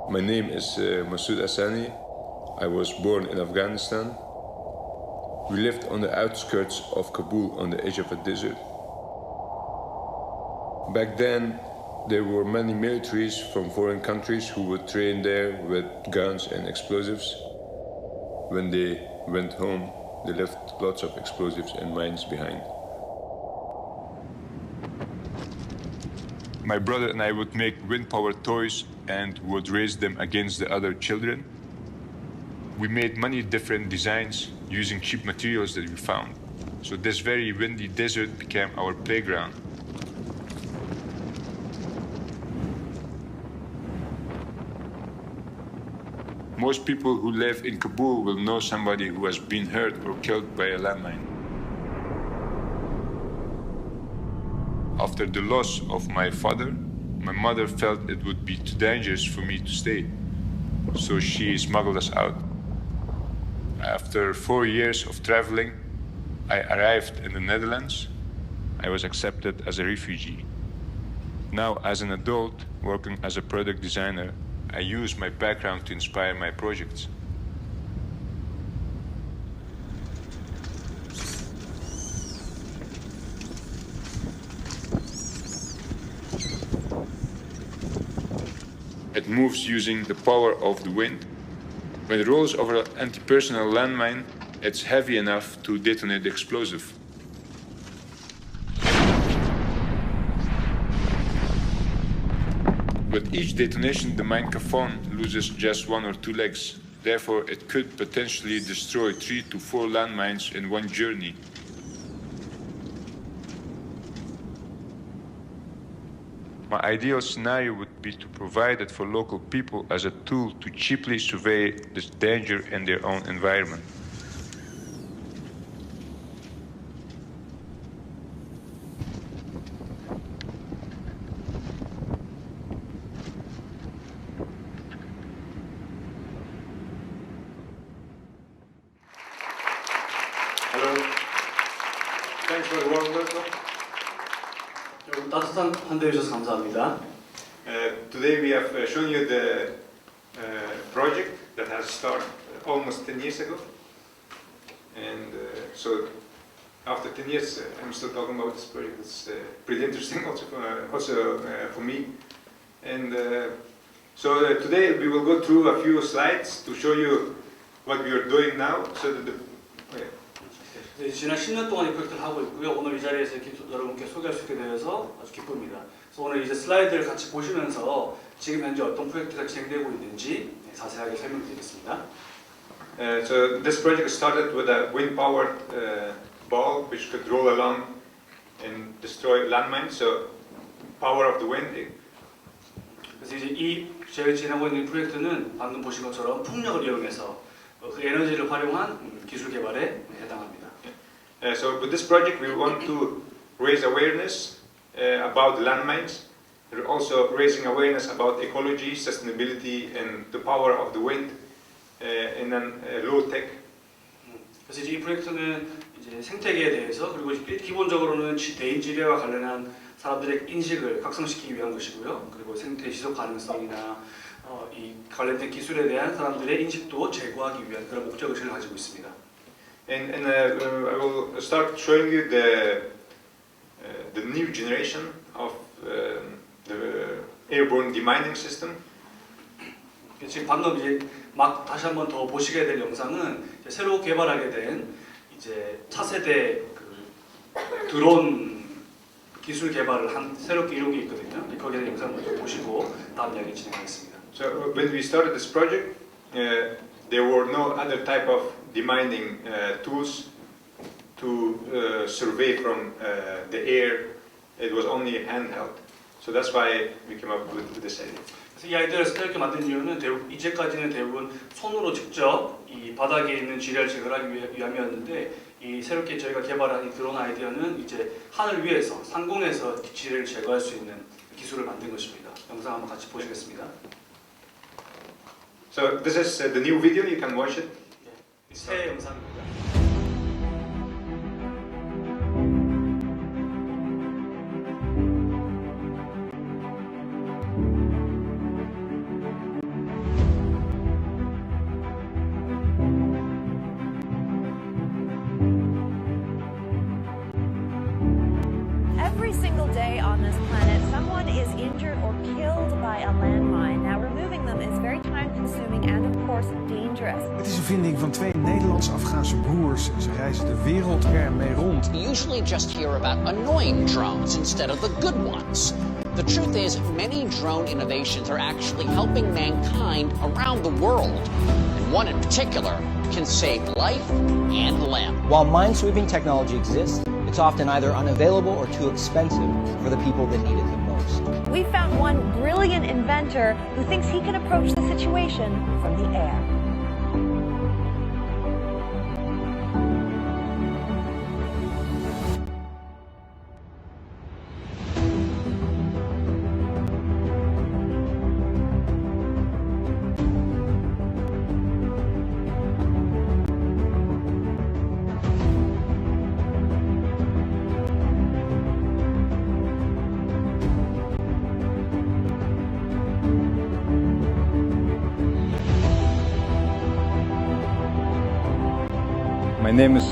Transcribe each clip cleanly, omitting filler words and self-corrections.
My name is Masoud Asani. I was born in Afghanistan. We lived on the outskirts of Kabul on the edge of a desert. Back then, there were many militaries from foreign countries who would train there with guns and explosives. When they went home, they left lots of explosives and mines behind. My brother and I would make wind power toys and would race them against the other children. We made many different designs using cheap materials that we found. So this very windy desert became our playground. Most people who live in Kabul will know somebody who has been hurt or killed by a landmine. After the loss of my father, my mother felt it would be too dangerous for me to stay, so she smuggled us out. After 4 years of traveling, I arrived in the Netherlands. I was accepted as a refugee. Now, as an adult, working as a product designer, I use my background to inspire my projects. It moves using the power of the wind. When it rolls over an anti-personnel landmine, it's heavy enough to detonate the explosive. With each detonation, the mine Kafon loses just 1 or 2 legs. Therefore, it could potentially destroy 3 to 4 landmines in one journey. My ideal scenario would be to provide it for local people as a tool to cheaply survey this danger in their own environment. Hello. Thanks for the warm welcome. 여러분 따뜻한 환대해 주셔서 감사합니다. Today we have shown you the project that has started almost 10 years ago. And so after 10 years, I'm still talking about this project. It's pretty interesting also for me. And so today we will go through a few slides to show you what we are doing now. So that 지난 10년 동안 이 프로젝트를 하고 있고요. 오늘 이 자리에서 여러분께 소개할 수 있게 되어서 아주 기쁩니다. 그래서 오늘 이제 슬라이드를 같이 보시면서 지금 현재 어떤 프로젝트가 진행되고 있는지 자세하게 설명드리겠습니다. So this project started with a wind-powered ball which could roll along and destroy landmines. So power of the wind. 그래서 이제 이 저희가 진행하고 있는 프로젝트는 방금 보신 것처럼 풍력을 이용해서 그 에너지를 활용한 기술 개발에 해당합니다. So with this project we want to raise awareness about landmines. We're also raising awareness about ecology, sustainability and the power of the wind in a low tech. 그래서 이제 이 프로젝트는 이제 생태계에 대해서 그리고 기본적으로는 대인 지배와 관련한 사람들의 인식을 각성시키기 위한 것이고요. 그리고 생태 지속 가능성이나 이 관련된 기술에 대한 사람들의 인식도 제고하기 위한 그런 목적을 가지고 있습니다. And I will start showing you the new generation of the airborne demining system. 지금 방금 이제 막 다시 한번 더 보시게 될 영상은 이제 새로 개발하게 된 이제 차세대 그 드론 기술 개발을 한 새롭게 이룬 게 있거든요. 거기에 대한 영상 먼저 보시고 다음 이야기 진행하겠습니다. So when we started this project, there were no other type of demining tools to survey from the air. It was only handheld. So that's why we came up with this idea. 그래서 이 아이디어를 새롭게 만든 이유는 이제까지는 대부분 손으로 직접 이 바닥에 있는 지뢰를 제거하기 위함이었는데 이 새롭게 저희가 개발한 이 드론 아이디어는 이제 하늘 위에서 상공에서 지뢰를 제거할 수 있는 기술을 만든 것입니다. 영상 한번 같이 보시겠습니다. So this is the new video. You can watch it. 새 영상입니다. uitvinding van twee Nederlands-Afghaanse broers. Ze reizen de wereld ermee rond. We usually just hear about annoying drones instead of the good ones. The truth is, many drone innovations are actually helping mankind around the world. And one in particular can save life and limb. While minesweeping technology exists, it's often either unavailable or too expensive for the people that need it the most. We found one brilliant inventor who thinks he can approach the situation from the air. My name is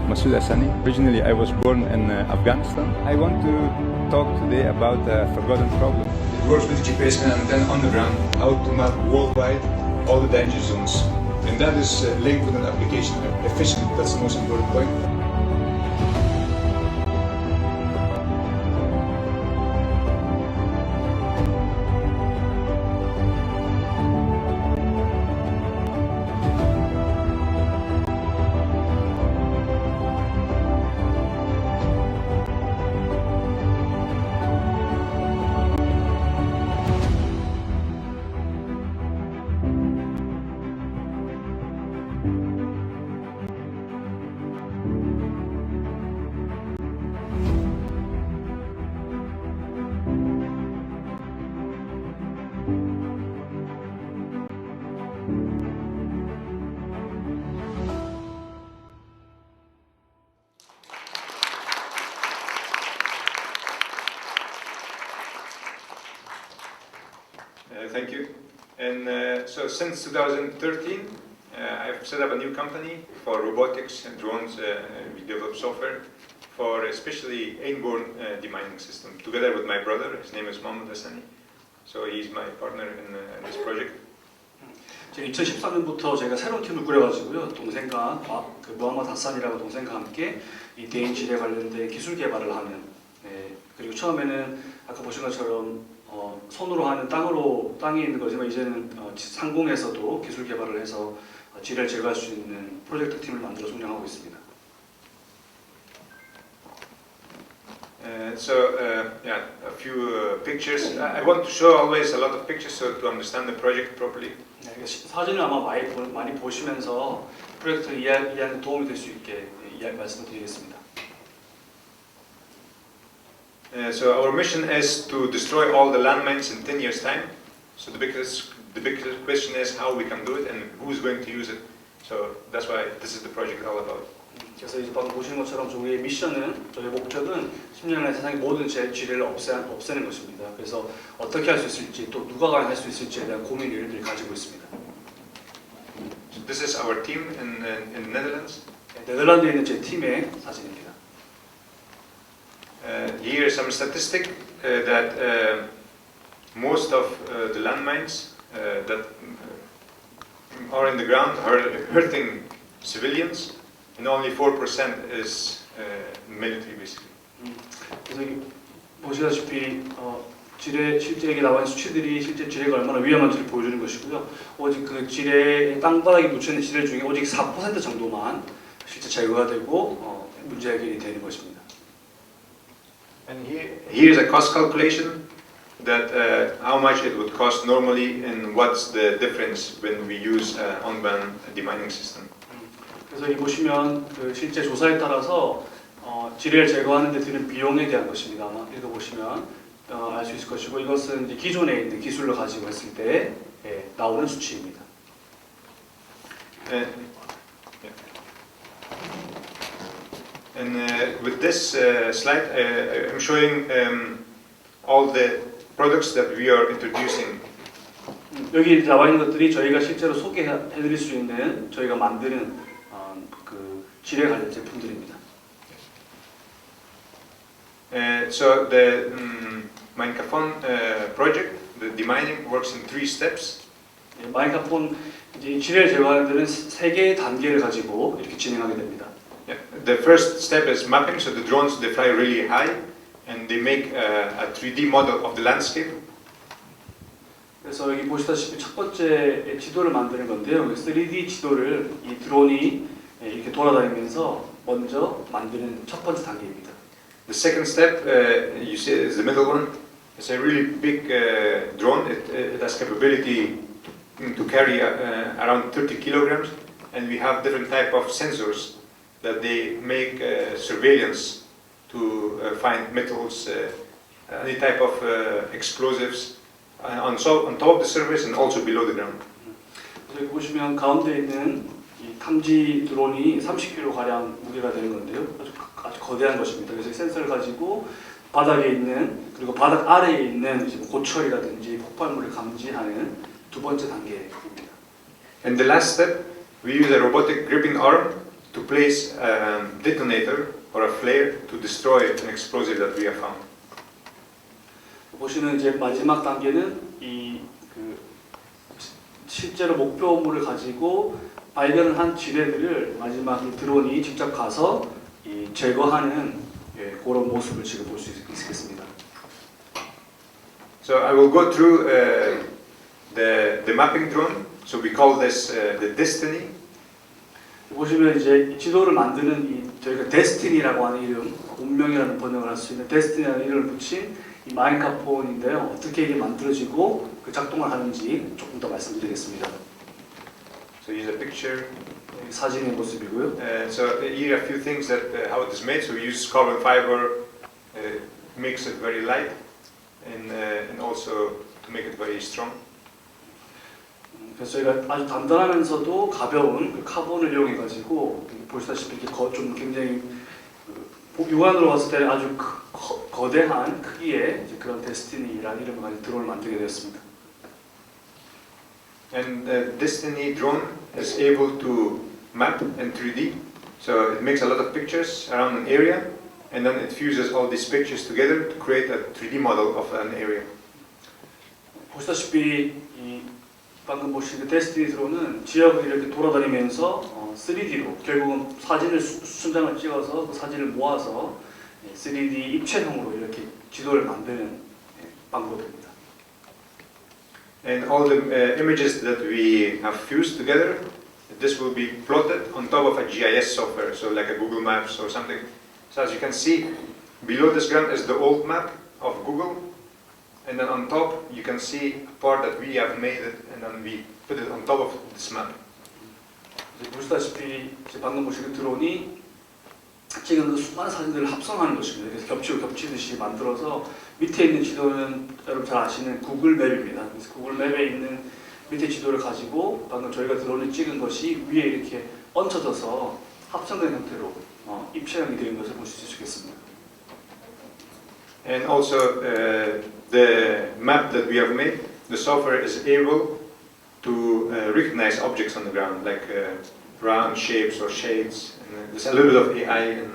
Masood Hassani. Originally, I was born in Afghanistan. I want to talk today about a forgotten problem. It works with GPS and then on the ground, how to map worldwide all the danger zones. And that is linked with an application efficiently. That's the most important point. Thank you. And so since 2013, I've set up a new company for robotics and drones. We develop software for especially airborne demining system, together with my brother. His name is Mohammed Hassani. So he's my partner in this project. 2013년부터 제가 새로운 팀을 꾸려가지고요. 동생과 그 무함마드 하산이라고 동생과 함께 이 대인 질에 관련된 기술 개발을 하는. 그리고 처음에는 아까 보신 것처럼 손으로 하는 땅에 있는 거지만 이제는 상공에서도 기술 개발을 해서 지뢰를 제거할 수 있는 프로젝트 팀을 만들어서 운영하고 있습니다. Yeah, a few pictures. I want to show always a lot of pictures so to understand the project properly. 사진을 아마 많이 보시면서 프로젝트 이해하는 데 도움이 될 수 있게 말씀을 드리겠습니다. So our mission is to destroy all the landmines in 10 years' time. So the biggest question is how we can do it and who's going to use it. So that's why this is the project all about. 그래서 이제 방금 보시는 것처럼 저희의 미션은, 저희의 목적은 10년 안에 세상의 모든 지뢰를 없애는 것입니다. 그래서 어떻게 할 수 있을지, 또 누가 과연 할 수 있을지에 대한 고민을 늘 가지고 있습니다. So this is our team in Netherlands. 네덜란드에 있는 제 팀의 사진입니다. Here is some statistic that most of the landmines that are in the ground are hurting civilians, and only 4% is military, basically. 그래서 보시다시피 실제 여기 나와 있는 수치들이 실제 지뢰가 얼마나 위험한지를 보여주는 것이고요. 오직 그 지뢰 땅바닥에 묻혀 있는 지뢰 중에 오직 4% 정도만 실제 제거가 되고 문제 해결이 되는 것입니다. And here is a cost calculation that how much it would cost normally and what's the difference when we use on-band demining system. 그래서 이 보시면 그 실제 조사에 따라서 지뢰를 제거하는 데 드는 비용에 대한 것입니다. 아마 읽어보시면 알 수 있을 것이고 이것은 이제 기존에 있는 기술로 가지고 했을 때 나오는 수치입니다. And with this slide, I'm showing all the products that we are introducing. 여기 나와 있는 것들이 저희가 실제로 소개해드릴 수 있는 저희가 만드는 그 지뢰 관련 제품들입니다. So the Minecraft project, the demining works in 3 steps. 마이크폰 이제 지뢰를 제거하는 데는 세 개의 단계를 가지고 이렇게 진행하게 됩니다. Yeah. The first step is mapping, so the drones they fly really high and they make a 3D model of the landscape. 그래서 여기 보시다시피 첫 번째 지도를 만드는 건데요. 3D 지도를 이 드론이 이렇게 돌아다니면서 먼저 만드는 첫 번째 단계입니다. The second step you see is the middle one. It's a really big drone. It has capability to carry around 30 kilograms, and we have different type of sensors that they make surveillance to find metals, any type of explosives on top of the surface and also below the ground. 여기 보시면 가운데 있는 이 탐지 드론이 30kg 가량 무게가 되는 건데요. 아주 거대한 것입니다. 그래서 이 센서를 가지고 바닥에 있는 그리고 바닥 아래에 있는 고철이라든지 폭발물을 감지하는 두 번째 단계입니다. And the last step, we use a robotic gripping arm to place a detonator or a flare to destroy an explosive that we have found. 보시는 이제 마지막 단계는 실제로 목표물을 가지고 발견을 한 지뢰들을 마지막 이 드론이 직접 가서 제거하는 그런 모습을 지금 볼 수 있겠습니다. So I will go through the mapping drone. So we call this the Destiny. 보시면 이제 지도를 만드는 저희가 데스티니라고 하는 이름, 운명이라는 번역을 할 수 있는 데스티니라는 이름을 붙인 이 마인카폰인데요. 어떻게 이게 만들어지고 그 작동을 하는지 조금 더 말씀드리겠습니다. So here's a picture. 사진의 모습이고요. So here are a few things that how it is made. So we use carbon fiber, makes it very light, and also to make it very strong. 그래서 저희가 아주 단단하면서도 가벼운 그 카본을 이용해 가지고 보시다시피 이렇게 좀 굉장히 육안으로 봤을 때 아주 거대한 크기의 그런 데스티니라는 이름을 가지고 드론을 만들게 되었습니다. And the Destiny drone is able to map in 3D. So it makes a lot of pictures around an area, and then it fuses all these pictures together to create a 3D model of an area. 보시다시피 방금 보신 데스티니 드론은 지역을 이렇게 돌아다니면서 3D로 결국은 사진을 순장을 찍어서 그 사진을 모아서 3D 입체형으로 이렇게 지도를 만드는 방법입니다. And all the images that we have fused together, this will be plotted on top of a GIS software, so like a Google Maps or something. So as you can see, below this ground is the old map of Google, and then on top you can see a part that we have made it, and then we put it on top of this map. 보시다시피 방금 보신 그 드론이 찍은 그 수많은 사진들을 합성하는 것입니다. 그래서 겹치듯이 만들어서 밑에 있는 지도는 여러분 잘 아시는 구글 맵입니다. 그래서 구글 맵에 있는 밑에 지도를 가지고 방금 저희가 드론을 찍은 것이 위에 이렇게 얹혀져서 합성된 형태로 입체형이 되는 것을 볼 수 있겠습니다. And also the map that we have made, the software is able to recognize objects on the ground, like round shapes or shades. And there's a little bit of AI.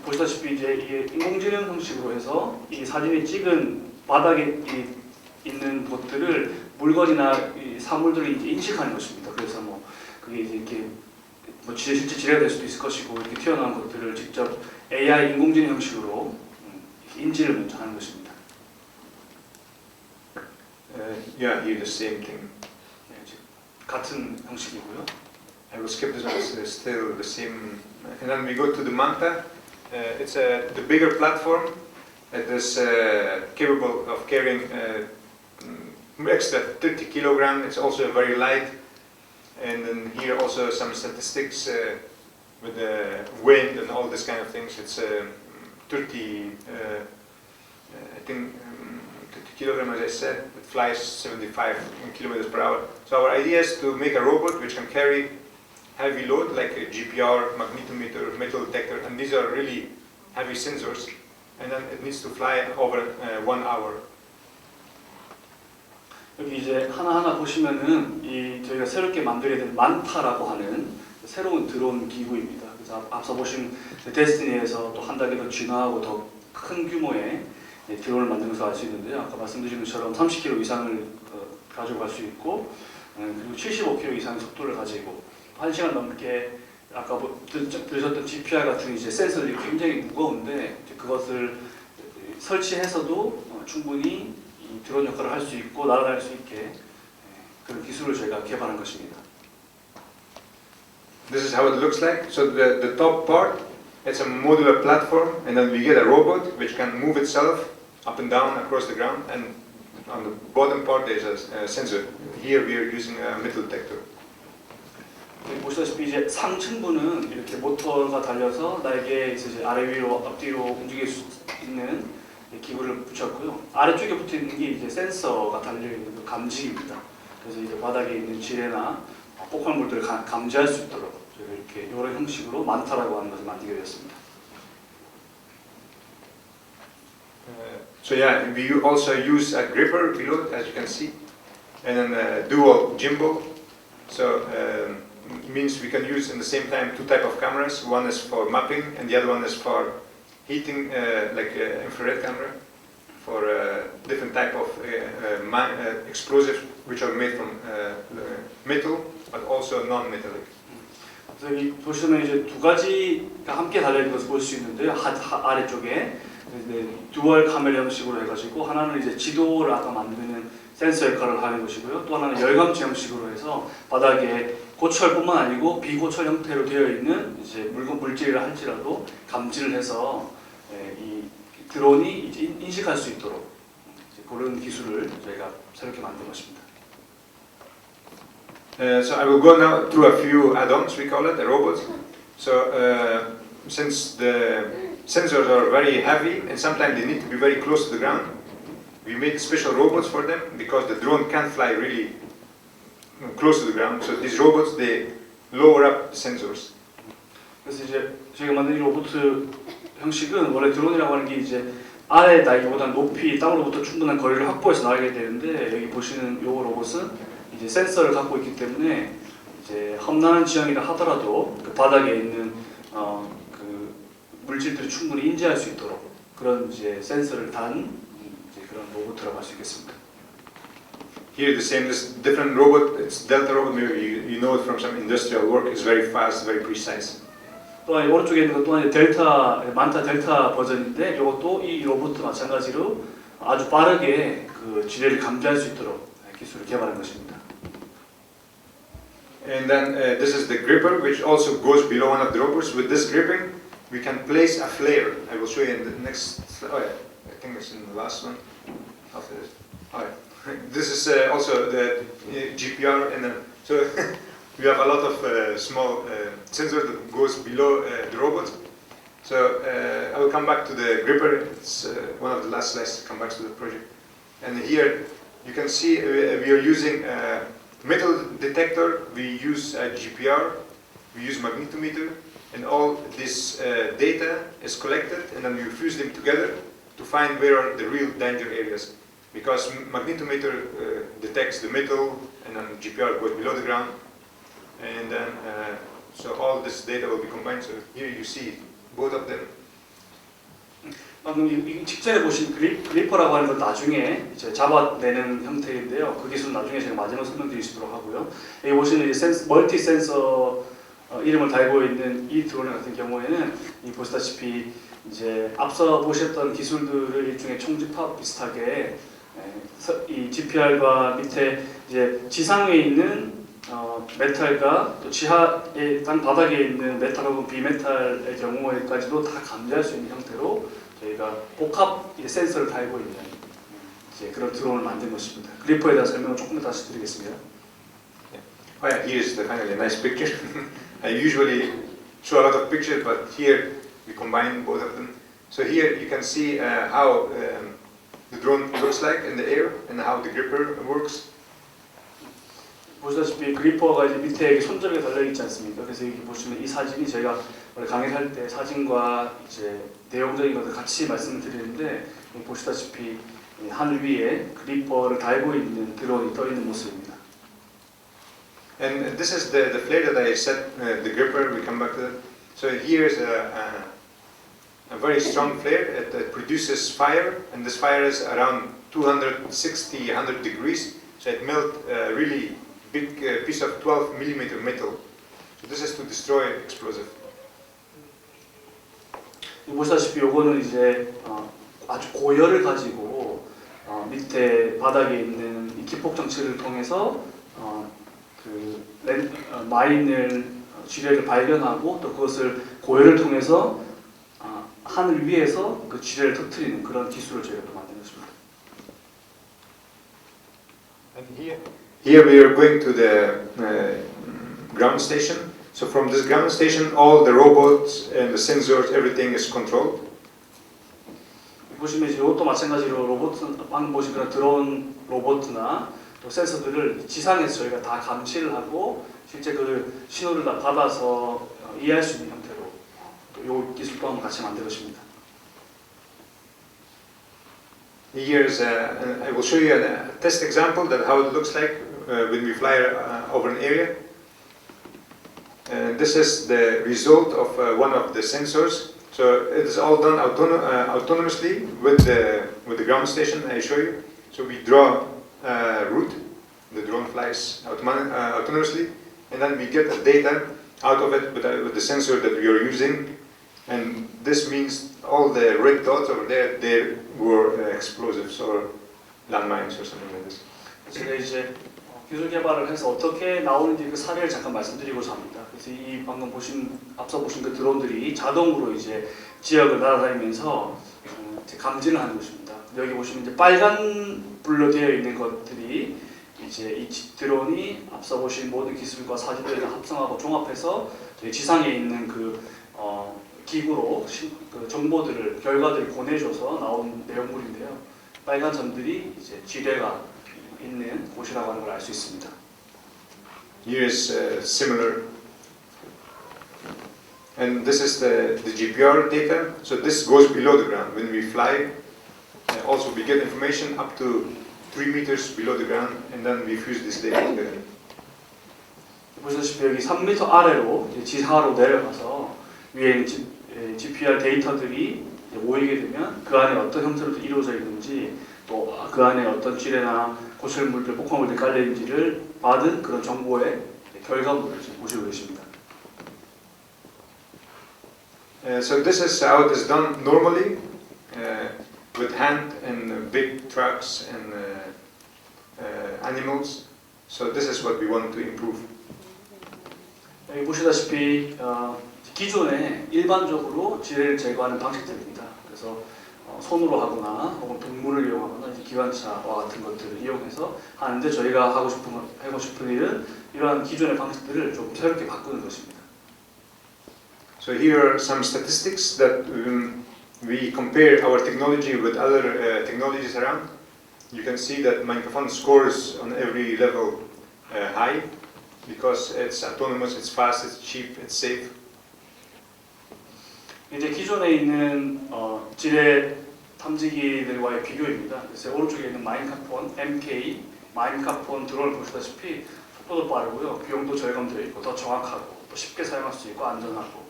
보시다시피 이제 이게 인공지능 형식으로 해서 이 사진이 찍은 바닥에 있는 것들을 물건이나 사물들을 이제 인식하는 것입니다. 그래서 뭐 그게 이제 이렇게 뭐 실제 지뢰가 될 수도 있을 것이고 이렇게 튀어나온 것들을 직접 AI 인공지능 형식으로 인지를 먼저 하는 것입니다. Yeah, here the same thing. 같은 형식이고요. I will skip this one. It's still the same. And then we go to the Manta. It's the bigger platform. It is capable of carrying extra 30 kilogram. It's also very light. And then here also some statistics with the wind and all this kind of things. It's 30, I think 30 kilogram, as I said. It flies 75 kilometers per hour. So our idea is to make a robot which can carry heavy load like a GPR, magnetometer, metal detector, and these are really heavy sensors. And then it needs to fly over 1 hour. 여기 이제 하나하나 보시면은 저희가 새롭게 만들게 된 만타라고 하는 새로운 드론 기구입니다. 그래서 앞서 보신 데스티니에서 또 한 단계 더 진화하고 더 큰 규모의 드론을 만든 것을 알 수 있는데요. 아까 말씀드린 것처럼 30kg 이상을 가지고 갈 수 있고 그리고 75km 이상의 속도를 가지고 1시간 넘게 아까 들으셨던 GPR 같은 이제 센서들이 굉장히 무거운데 그것을 설치해서도 충분히 이 드론 역할을 할 수 있고 날아갈 수 있게 그런 기술을 저희가 개발한 것입니다. This is how it looks like. So the top part, it's a modular platform, and then we get a robot which can move itself up and down across the ground. And on the bottom part, there's a sensor. Here we are using a metal detector. 보시다시피 이제 상층부는 이렇게 모터가 달려서 날개에 이제 아래 위로 앞뒤로 움직일 수 있는 기구를 붙였고요. 아래쪽에 붙어 있는 게 이제 센서가 달려 있는 그 감지기입니다. 그래서 이제 바닥에 있는 지뢰나 폭발물들을 감지할 수 있도록 저희가 이렇게 이런 형식으로 만타라고 하는 것을 만들게 되었습니다. So yeah, we also use a gripper below, as you can see, and then a dual gimbal. So it means we can use in the same time two types of cameras. One is for mapping, and the other one is for heating, like infrared camera, for different type of explosives which are made from metal, but also non-metallic. 그래서 여기 보시면 이제 두 가지가 함께 달려 있는 것을 볼 수 있는데요. 아래쪽에 듀얼 카메라 형식으로 해가지고 하나는 이제 지도를 아까 만드는 센서 역할을 하는 것이고요. 또 하나는 열감지 형식으로 해서 바닥에 고철뿐만 아니고 비고철 형태로 되어 있는 이제 물질이라 할지라도 감지를 해서 이 드론이 이제 인식할 수 있도록 그런 기술을 저희가 새롭게 만든 것입니다. So I will go now through a few add-ons, we call it, the robots. So since the sensors are very heavy and sometimes they need to be very close to the ground, we made special robots for them because the drone can't fly really close to the ground. So these robots, they lower up the sensors. 그래서 이제 저희가 만든 이 로봇 형식은 원래 드론이라고 하는 게 이제 아래 날기보다 높이 땅으로부터 충분한 거리를 확보해서 나가게 되는데 여기 보시는 이 로봇은 이제 센서를 갖고 있기 때문에 이제 험난한 지형이라 하더라도 그 바닥에 있는 그 물질들을 충분히 인지할 수 있도록 그런 이제 센서를 단 이제 그런 로봇이라고 할 수 있겠습니다. Here the same, this different robot, it's Delta robot, maybe you know it from some industrial work, it's very fast, very precise. 또한 오른쪽에 있는 것 또한 델타, 만타 델타 버전인데 이것도 이 로봇도 마찬가지로 아주 빠르게 그 지뢰를 감지할 수 있도록 기술을 개발한 것입니다. And then this is the gripper, which also goes below one of the robots. With this gripping, we can place a flare. I will show you in the next slide. Oh yeah, I think it's in the last one. After this. Oh yeah. This is also the GPR, and then so we have a lot of small sensors that goes below the robot. So I will come back to the gripper. It's one of the last slides to come back to the project. And here you can see we are using a metal detector. We use a GPR. We use magnetometer, and all this data is collected, and then we fuse them together to find where are the real danger areas. Because magnetometer detects the metal, and then GPR goes below the ground, and then so all this data will be combined. So here you see both of them. 방금 이 직전에 보신 그리퍼라고 하는 건 나중에 이제 잡아내는 형태인데요. 그 기술은 나중에 제가 마지막으로 설명드릴 수 있도록 하고요. 여기 보시는 이 멀티 센서 이름을 달고 있는 이 드론 같은 경우에는 이 보시다시피 이제 앞서 보셨던 기술들을 일종의 총집합 비슷하게 이 GPR과 밑에 이제 지상 위에 있는 메탈과 또 지하의 땅 바닥에 있는 메탈 혹은 비메탈의 경우에까지도 다 감지할 수 있는 형태로 저희가 복합 센서를 달고 있는 이제 그런 드론을 만든 것입니다. 그리퍼에 대한 설명을 조금 더 다시 드리겠습니다. Oh yeah, here's finally a nice picture. I usually show a lot of pictures, but here we combine both of them. So here you can see how the drone looks like in the air and how the gripper works. 보시다시피 그리퍼가 이제 밑에 손잡이가 달려 있지 않습니까? 그래서 여기 보시면 이 사진이 저희가 원래 강의할 때 사진과 이제 내용적인 것을 같이 말씀을 드리는데 보시다시피 하늘 위에 그리퍼를 달고 있는 드론이 떠 있는 모습입니다. And this is the flare that I set, the gripper. We come back to that. So here is a very strong flare. It produces fire, and this fire is around 260, 100 degrees. So it melt a really big piece of 12 millimeter metal. So this is to destroy explosive. 보시다시피 요거는 이제 아주 고열을 가지고 밑에 바닥에 있는 이 기폭 장치를 통해서 마인을 지뢰를 발견하고 또 그것을 고열을 통해서 하늘 위에서 그 지뢰를 터뜨리는 그런 기술을 저희가 또 만들었습니다. And here we are going to the ground station. So from this ground station, all the robots and the sensors, everything is controlled. 보시면 이것도 마찬가지로 로봇, 방금 보신 그런 드론 로봇이나 또 센서들을 지상에서 저희가 다 감시를 하고 실제 그 신호를 다 받아서 이해할 수 있는 형태로 또 이 기술 또한 같이 만들었습니다. Here's I will show you a test example that how it looks like when we fly over an area. This is the result of one of the sensors. So it is all done autonomously with the ground station I show you. So we draw a route, the drone flies autonomously, and then we get the data out of it with the sensor that we are using. And this means all the red dots over there, they were explosives or landmines or something like this. 제가 이제 기술 개발을 해서 어떻게 나오는지 그 사례를 잠깐 말씀드리고자 합니다. 그래서 이 방금 앞서 보신 그 드론들이 자동으로 이제 지역을 날아다니면서 감지를 하는 것입니다. 여기 보시면 이제 빨간 불로 되어 있는 것들이 이제 이 드론이 앞서 보신 모든 기술과 사진들을 합성하고 종합해서 지상에 있는 그 기구로 그 정보들을 결과들을 보내줘서 나온 내용물인데요. 빨간 점들이 이제 지뢰가 있는 곳이라고 하는 걸 알 수 있습니다. Here is similar, and this is the GPR data. So this goes below the ground. When we fly, also we get information up to 3 meters below the ground, and then we fuse this data together. 보시다시피 여기 3m 아래로 지하로 내려가서 위에 GPR 데이터들이 모이게 되면 그 안에 어떤 형태로 이루어져 있는지 또 그 안에 어떤 지뢰나 고철물들, 폭발물들이 깔려 있는지를 받은 그런 정보의 결과물을 지금 보시고 계십니다. So this is how it is done normally with hand and big trucks and animals. So this is what we want to improve. 여기 보시다시피 기존에 일반적으로 지뢰를 제거하는 방식들입니다. 그래서 손으로 하거나 혹은 동물을 이용하거나 기관차와 같은 것들을 이용해서 하는데 저희가 하고 싶은 일은 이러한 기존의 방식들을 좀 새롭게 바꾸는 것입니다. So here are some statistics that we compare our technology with other technologies around. You can see that Microphone scores on every level high because it's autonomous, it's fast, it's cheap, it's safe. 이제 기존에 있는 지뢰 탐지기들과의 비교입니다. 그래서 오른쪽에 있는 마인카폰 MK 마인카폰 드론을 보시다시피 속도도 빠르고요, 비용도 절감되어 있고 더 정확하고 또 쉽게 사용할 수 있고 안전하고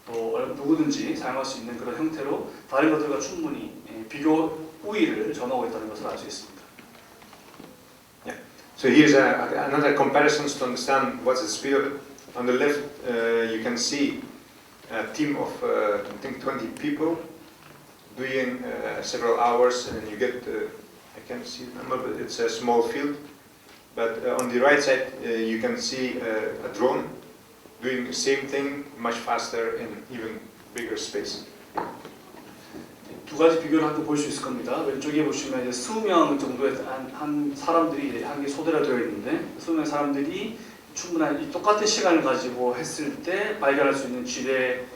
또 누구든지 사용할 수 있는 그런 형태로 다른 것들과 충분히 비교 우위를 점하고 있다는 것을 알 수 있습니다. Yeah. So here's another comparison to understand what's the speed of it. On the left, you can see a team of I think 20 people doing several hours, and you get I can't see the number, but it's a small field. But on the right side, you can see a drone doing the same thing much faster in even bigger space. 두 가지 비교를 함께 볼 수 있을 겁니다. 왼쪽에 보시면 이제 수명 정도의 한 사람들이 한 개 소대로 되어 있는데 수명 사람들이 충분한 이 똑같은 시간을 가지고 했을 때 발견할 수 있는 지뢰의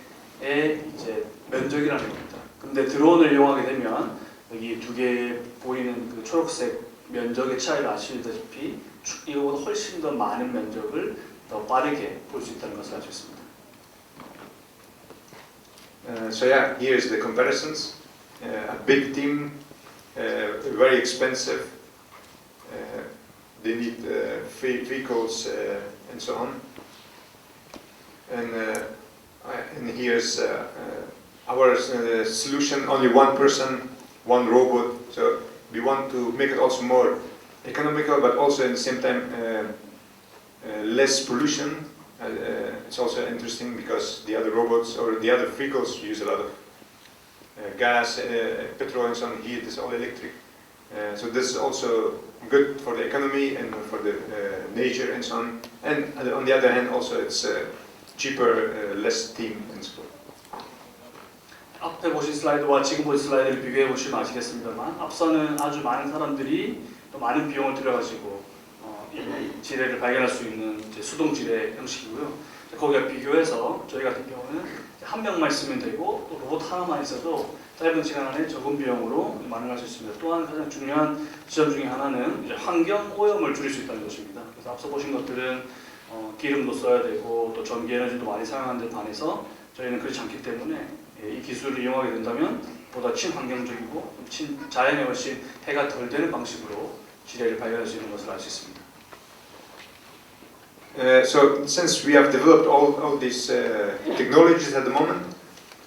이제 면적이라는 겁니다. 근데 드론을 이용하게 되면 여기 두 개 보이는 그 초록색 면적의 차이를 아시다시피 이거보다 훨씬 더 많은 면적을 더 빠르게 볼 수 있다는 것을 알 수 있습니다. So yeah, here's the comparisons. A big team, very expensive. They need vehicles and so on. And here's our solution: only one person, one robot. So we want to make it also more economical, but also at the same time less pollution. It's also interesting because the other robots or the other vehicles use a lot of gas, petrol and so on. Here it is all electric. So this is also good for the economy and for the nature and so on. And on the other hand also it's cheaper, less steam and so forth. 앞에 보신 슬라이드와 지금 보신 슬라이드를 비교해 보시면 아시겠습니다만 앞서는 아주 많은 사람들이 또 많은 비용을 들여가지고 이 지뢰를 발견할 수 있는 이제 수동 지뢰 형식이고요. 거기와 비교해서 저희 같은 경우는 한 명만 있으면 되고 또 로봇 하나만 있어도 짧은 시간 안에 적은 비용으로 반응할 수 있습니다. 또한 가장 중요한 지점 중에 하나는 이제 환경 오염을 줄일 수 있다는 것입니다. 그래서 앞서 보신 것들은 기름도 써야 되고 또 전기 에너지도 많이 사용하는 데 반해서 저희는 그렇지 않기 때문에 이 기술을 이용하게 된다면 보다 친환경적이고 자연에 훨씬 해가 덜 되는 방식으로 지뢰를 발견할 수 있는 것을 알 수 있습니다. So since we have developed all these technologies at the moment,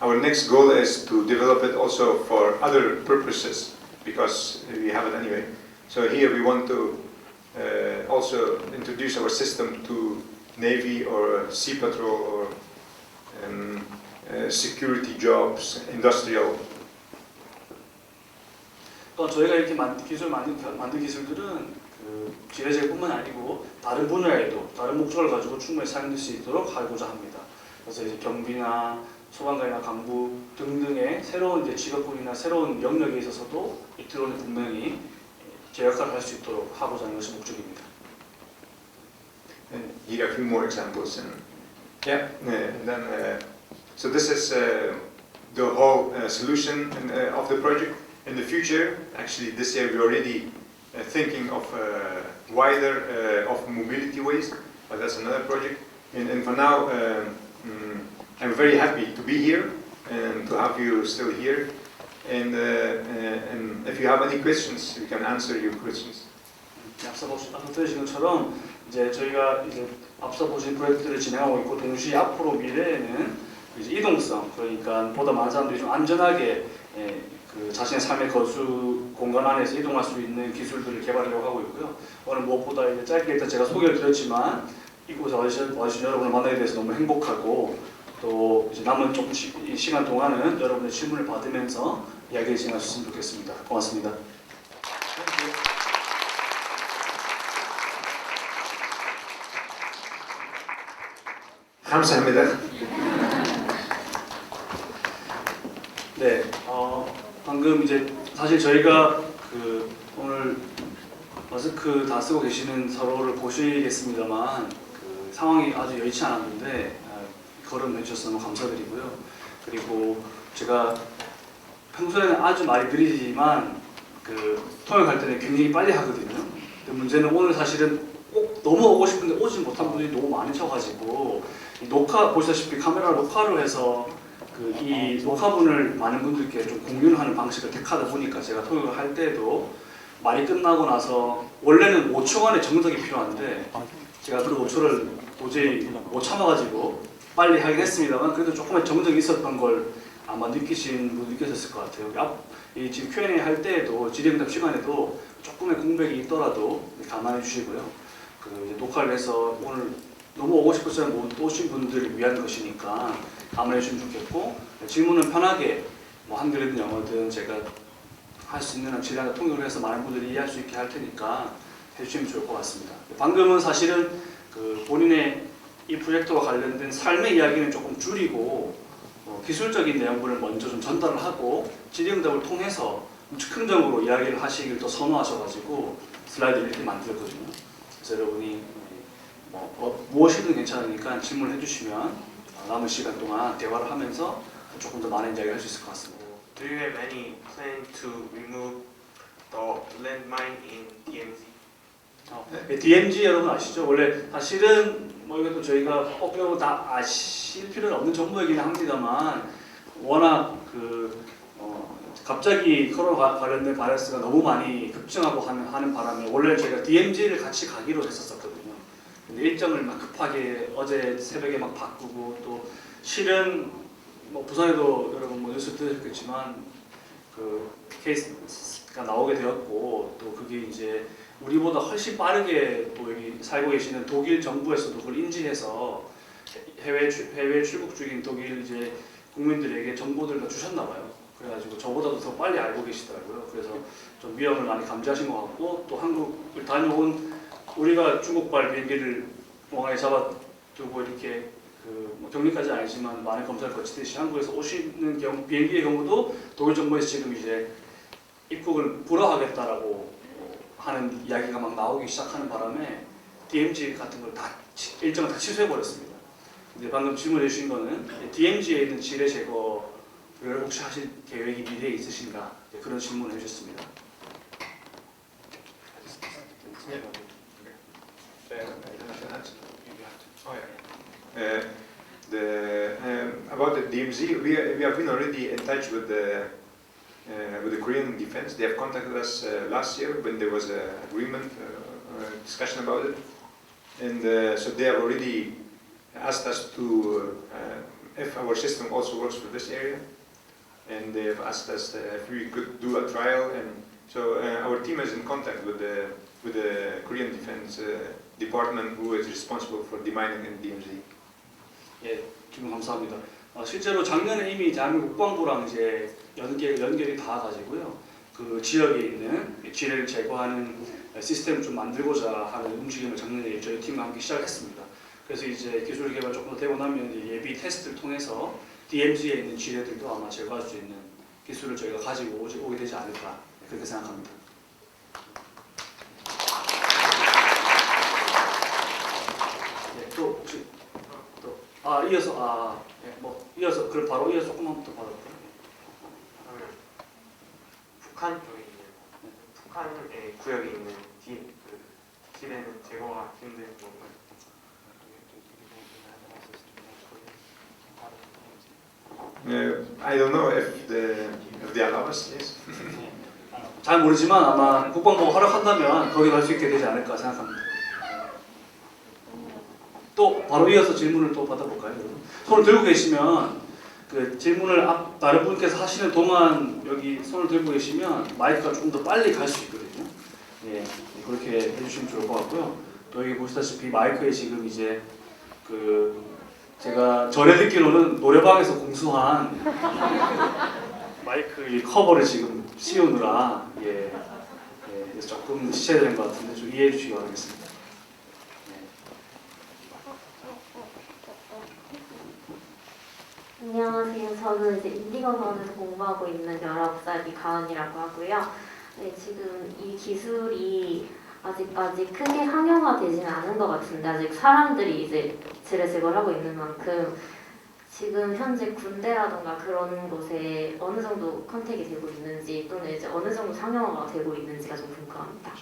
our next goal is to develop it also for other purposes because we have it anyway. So here we want to also introduce our system to Navy or Sea Patrol or security jobs, industrial. 또 저희가 이렇게 만든 기술들은 그 지뢰제뿐만 아니고 다른 분야에도 다른 목적을 가지고 충분히 사용될 수 있도록 하고자 합니다. 그래서 이제 경비나 소방관이나 강부 등등의 새로운 이제 직업군이나 새로운 영역에 있어서도 이 드론이 분명히 제 역할을 할 수 있도록 하고자 하는 것이 목적입니다. Here are a few more examples. And then so this is the whole solution of the project. In the future, actually this year we're already thinking of wider of mobility ways, but that's another project. And for now, I'm very happy to be here and to have you still here. And if you have any questions, we can answer your questions. 앞서 들으신 것처럼 이제 저희가 이제 앞서 보신 프로젝트를 진행하고 있고 동시에 앞으로 미래에는 이제 이동성, 그러니까 보다 많은 사람들이 좀 안전하게 그 자신의 삶의 거주 공간 안에서 이동할 수 있는 기술들을 개발하려고 하고 있고요. 오늘 무엇보다 이제 짧게 일단 제가 소개를 드렸지만 이곳에 와주신 여러분을 만나게 돼서 너무 행복하고 또 이제 남은 조금 시간 동안은 여러분의 질문을 받으면서 이야기를 진행하셨으면 좋겠습니다. 고맙습니다. 감사합니다. 네, 방금 이제 사실 저희가 그 오늘 마스크 다 쓰고 계시는 서로를 보시겠습니다만 그 상황이 아주 여의치 않았는데 걸음해 주셔서 너무 감사드리고요. 그리고 제가 평소에는 아주 말이 느리지만 그 통역할 때는 굉장히 빨리 하거든요. 근데 문제는 오늘 사실은 꼭 너무 오고 싶은데 오지 못한 분들이 너무 많으셔가지고 녹화 보시다시피 카메라 녹화를 해서 이 녹화분을 많은 분들께 좀 공유를 하는 방식을 택하다 보니까 제가 통역을 할 때도 말이 끝나고 나서 원래는 5초 안에 정석이 필요한데 제가 그 5초를 도저히 못 참아가지고 빨리 하긴 했습니다만 그래도 조금의 정적이 있었던 걸 아마 느끼신 분 느끼셨을 것 같아요. 이 지금 Q&A 할 때에도 질의응답 시간에도 조금의 공백이 있더라도 감안해 주시고요. 그 이제 녹화를 해서 오늘 너무 오고 싶어서 못 오신 분들을 위한 것이니까 감안해 주시면 좋겠고 질문은 편하게 뭐 한글이든 영어든 제가 할 수 있는 한 질의응답 통역을 해서 많은 분들이 이해할 수 있게 할 테니까 해주시면 좋을 것 같습니다. 방금은 사실은 그 본인의 이 프로젝트와 관련된 삶의 이야기는 조금 줄이고 기술적인 내용들을 먼저 좀 전달을 하고 질의응답을 통해서 즉흥적으로 이야기를 하시길 또 선호하셔가지고 슬라이드를 이렇게 만들었거든요. 그래서 여러분이 무엇이든 괜찮으니까 질문을 해주시면 남은 시간 동안 대화를 하면서 조금 더 많은 이야기를 할 수 있을 것 같습니다. Do you have any plan to remove the landmine in DMZ? DMZ 여러분 아시죠? 원래 사실은 뭐 이것도 저희가 꼭 다 아실 필요는 없는 정보이긴 합니다만 워낙 갑자기 코로나 관련된 바이러스가 너무 많이 급증하고 하는 바람에 원래 저희가 DMZ를 같이 가기로 했었거든요. 근데 일정을 막 급하게 어제 새벽에 막 바꾸고 또 실은 뭐 부산에도 여러분 뭐 뉴스 들으셨겠지만 그 나오게 되었고 또 그게 이제 우리보다 훨씬 빠르게 또 여기 살고 계시는 독일 정부에서도 그걸 인지해서 해외 출국 중인 독일 이제 국민들에게 정보들을 주셨나 봐요. 그래가지고 저보다도 더 빨리 알고 계시더라고요. 그래서 좀 위험을 많이 감지하신 것 같고 또 한국을 다녀온 우리가 중국발 비행기를 공항에 잡아두고 이렇게 뭐 격리까지 아니지만 많은 검사를 거치듯이 한국에서 오시는 비행기의 경우도 독일 정부에서 지금 이제 입국을 불허하겠다라고 하는 이야기가 막 나오기 시작하는 바람에 DMZ 같은 걸 다 일정을 다 취소해 버렸습니다. 근데 방금 질문해 주신 거는 DMZ에 있는 지뢰 제거를 혹시 하실 계획이 미래에 있으신가 그런 질문을 해주셨습니다. About the DMZ, we have been already in touch with the Korean defense. They have contacted us last year when there was an agreement, discussion about it, and so they have already asked us to if our system also works for this area, and they have asked us if we could do a trial, and so our team is in contact with the Korean Defense Department, who is responsible for demining in DMZ. 예, 질문 감사합니다. 실제로 작년에 이미 대한민국 국방부랑 이제 연결이 다 가지고요. 그 지역에 있는 지뢰를 제거하는 시스템을 좀 만들고자 하는 움직임을 작년에 저희 팀과 함께 시작했습니다. 그래서 이제 기술 개발 조금 더 되고 나면 예비 테스트를 통해서 DMZ에 있는 지뢰들도 아마 제거할 수 있는 기술을 저희가 가지고 오게 되지 않을까 그렇게 생각합니다. 네, 또 혹시 이어서 그럼 바로 이어서 조금만 더 받아볼까요? 북한 쪽에 있는 북한의 구역에 있는 지뢰는 제거가 힘든 건가요? I don't know if they allow us. Yes. 잘 모르지만 아마 국방부가 허락한다면 거기 갈 수 있게 되지 않을까 생각합니다. 또 바로 이어서 질문을 또 받아볼까요? 손을 들고 계시면 그 질문을 다른 분께서 하시는 동안 여기 손을 들고 계시면 마이크가 조금 더 빨리 갈 수 있거든요. 예, 그렇게 해주시면 좋을 것 같고요. 또 여기 보시다시피 마이크에 지금 이제 그 제가 전에 듣기로는 노래방에서 공수한 마이크 이 커버를 지금 씌우느라 그래서 조금 시체되는 것 같은데 좀 이해해 주시기 바라겠습니다. 안녕하세요. 저는 이제 인디고선에서 공부하고 있는 19살 이가은이라고 하고요. 네, 지금 이 기술이 아직 크게 상용화되지는 않은 것 같은데 아직 사람들이 이제 지뢰 제거를 하고 있는 만큼 지금 현재 군대라던가 그런 곳에 어느 정도 컨택이 되고 있는지 또는 이제 어느 정도 상용화가 되고 있는지가 좀 궁금합니다.